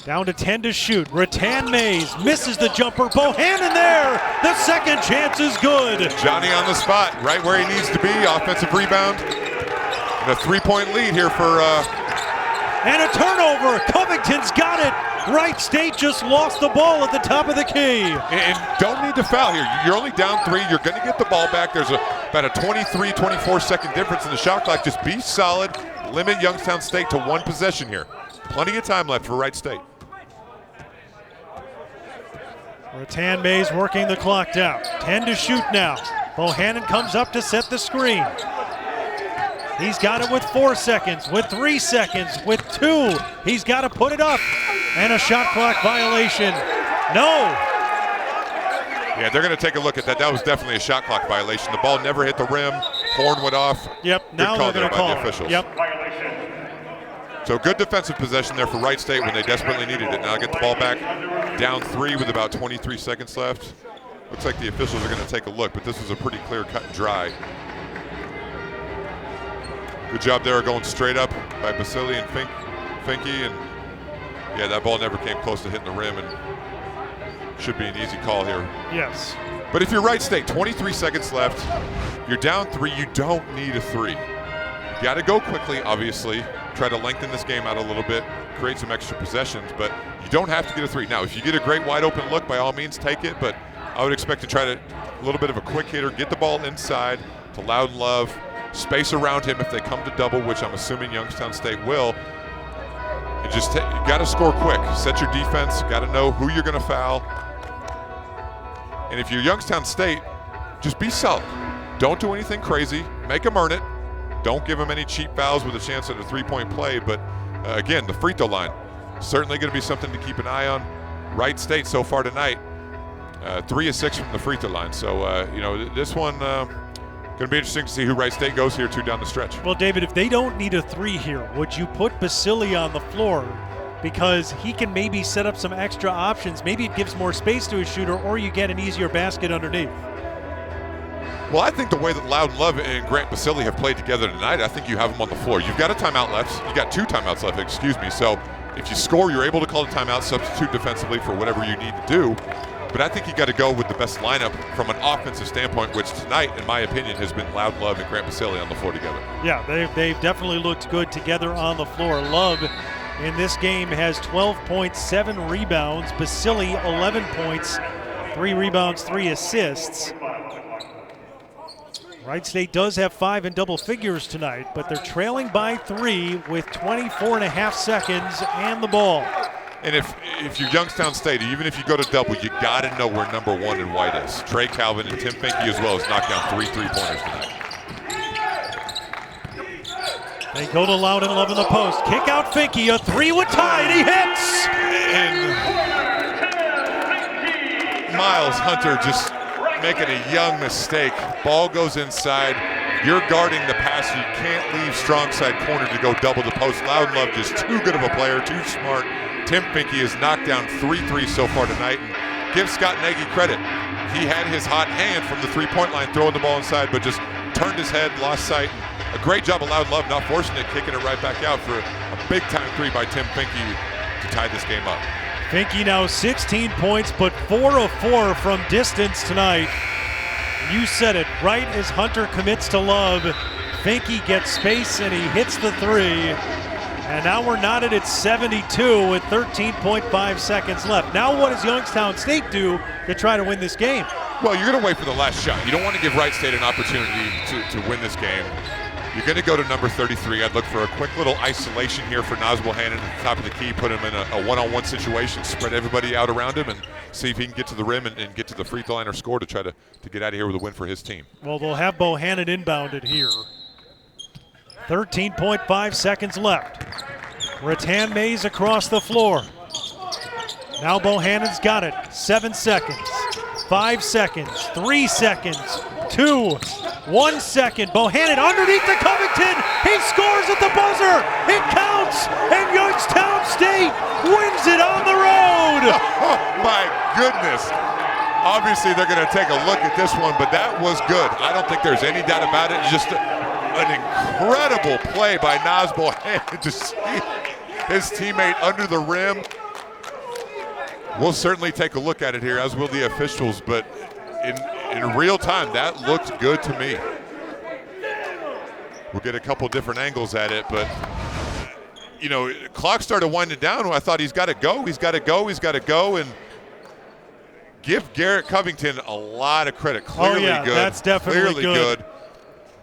Down to 10 to shoot. Rattan Mays misses the jumper. Bohannon there. The second chance is good. Johnny on the spot, right where he needs to be. Offensive rebound. And a 3-point lead here for... And a turnover. Covington's got it. Wright State just lost the ball at the top of the key. And don't need to foul here. You're only down 3. You're going to get the ball back. There's about a 23, 24-second difference in the shot clock. Just be solid. Limit Youngstown State to one possession here. Plenty of time left for Wright State. Rattan Mays working the clock down. 10 to shoot now. Bohannon comes up to set the screen. He's got it with 4 seconds, with 3 seconds, with 2. He's got to put it up. And a shot clock violation. No. Yeah, they're going to take a look at that. That was definitely a shot clock violation. The ball never hit the rim. Horn went off. Yep, now they're going to call the officials. Yep. So good defensive possession there for Wright State when they desperately needed it. Now get the ball back down 3 with about 23 seconds left. Looks like the officials are going to take a look, but this was a pretty clear cut and dry. Good job there going straight up by Basile and Finke, and Yeah, that ball never came close to hitting the rim, and should be an easy call here. Yes. But if you're Wright State, 23 seconds left, you're down 3, you don't need a 3. You got to go quickly, obviously, try to lengthen this game out a little bit, create some extra possessions, but you don't have to get a 3. Now, if you get a great wide open look, by all means take it, but I would expect to try to, a little bit of a quick hitter, get the ball inside to Loudon Love, space around him if they come to double, which I'm assuming Youngstown State will, and just you got to score quick. Set your defense, got to know who you're going to foul. And if you're Youngstown State, just be solid. Don't do anything crazy. Make them earn it. Don't give them any cheap fouls with a chance at a three-point play. But again, the free throw line, certainly going to be something to keep an eye on. Wright State so far tonight, 3 of 6 from the free throw line. So, this one going to be interesting to see who Wright State goes here to down the stretch. Well, David, if they don't need a 3 here, would you put Basili on the floor? Because he can maybe set up some extra options. Maybe it gives more space to a shooter, or you get an easier basket underneath. Well, I think the way that Loudon Love and Grant Basili have played together tonight, I think you have them on the floor. You've got a timeout left. You got 2 timeouts left, excuse me. So if you score, you're able to call a timeout, substitute defensively for whatever you need to do. But I think you got to go with the best lineup from an offensive standpoint, which tonight, in my opinion, has been Loudon Love and Grant Basili on the floor together. Yeah, they've definitely looked good together on the floor. Love in this game has 12 points, 7 rebounds. Basili, 11 points, 3 rebounds, 3 assists. Wright State does have 5 in double figures tonight, but they're trailing by 3 with 24.5 seconds and the ball. And if you're Youngstown State, even if you go to double, you got to know where number 1 in white is. Trey Calvin and Tim Finke as well has knocked down 3 3-pointers tonight. They go to Loudon Love in the post. Kick out Finke, a 3 with Tide, he hits! And Miles Hunter just making a young mistake. Ball goes inside. You're guarding the pass. You can't leave strong side corner to go double the post. Loudon Love just too good of a player, too smart. Tim Finke has knocked down 3 threes so far tonight. And give Scott Nagy credit. He had his hot hand from the three-point line throwing the ball inside, but just turned his head, lost sight. A great job of Loudon Love not forcing it, kicking it right back out for a big-time 3 by Tim Finke to tie this game up. Finke now 16 points, but 4 of 4 from distance tonight. You said it, right as Hunter commits to Love, Finke gets space and he hits the 3. And now we're knotted at 72 with 13.5 seconds left. Now what does Youngstown State do to try to win this game? Well, you're going to wait for the last shot. You don't want to give Wright State an opportunity to win this game. You're going to go to number 33. I'd look for a quick little isolation here for Naz Bohannon at the top of the key, put him in a one-on-one situation, spread everybody out around him, and see if he can get to the rim and get to the free throw line or score to try to get out of here with a win for his team. Well, they'll have Bohannon inbounded here. 13.5 seconds left. Rattan Mays across the floor. Now Bohannon's got it. 7 seconds, 5 seconds, 3 seconds, 2, 1 second. Bohannon underneath to Covington. He scores at the buzzer. It counts, and Youngstown State wins it on the road. Oh my goodness. Obviously they're going to take a look at this one, but that was good. I don't think there's any doubt about it. Just an incredible play by Naz Bohannon to see his teammate under the rim. We'll certainly take a look at it here, as will the officials, but in real time, that looked good to me. We'll get a couple different angles at it, but clock started winding down. I thought he's got to go, and give Garrett Covington a lot of credit. Clearly good. That's definitely good.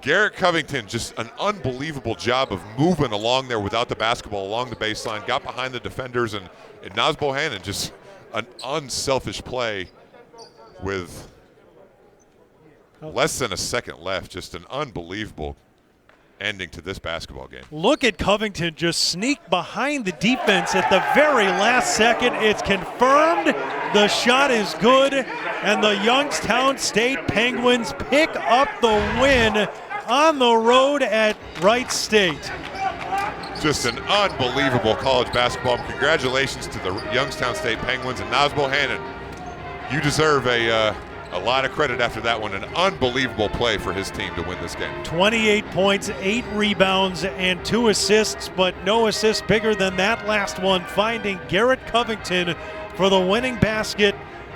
Garrett Covington, just an unbelievable job of moving along there without the basketball along the baseline, got behind the defenders, and Naz Bohannon, just an unselfish play with less than a second left. Just an unbelievable ending to this basketball game. Look at Covington just sneak behind the defense at the very last second. It's confirmed. The shot is good, and the Youngstown State Penguins pick up the win on the road at Wright State. Just an unbelievable college basketball. Congratulations to the Youngstown State Penguins and Naz Bohannon. You deserve a a lot of credit after that one. An unbelievable play for his team to win this game. 28 points, 8 rebounds, and 2 assists, but no assist bigger than that last one, finding Garrett Covington for the winning basket,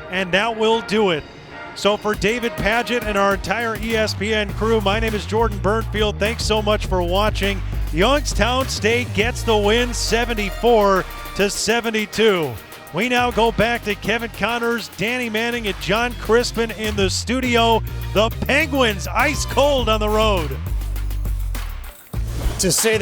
and that will do it. So for David Padgett and our entire ESPN crew, my name is Jordan Burnfield. Thanks so much for watching. Youngstown State gets the win 74-72. We now go back to Kevin Connors, Danny Manning, and John Crispin in the studio. The Penguins ice cold on the road. To say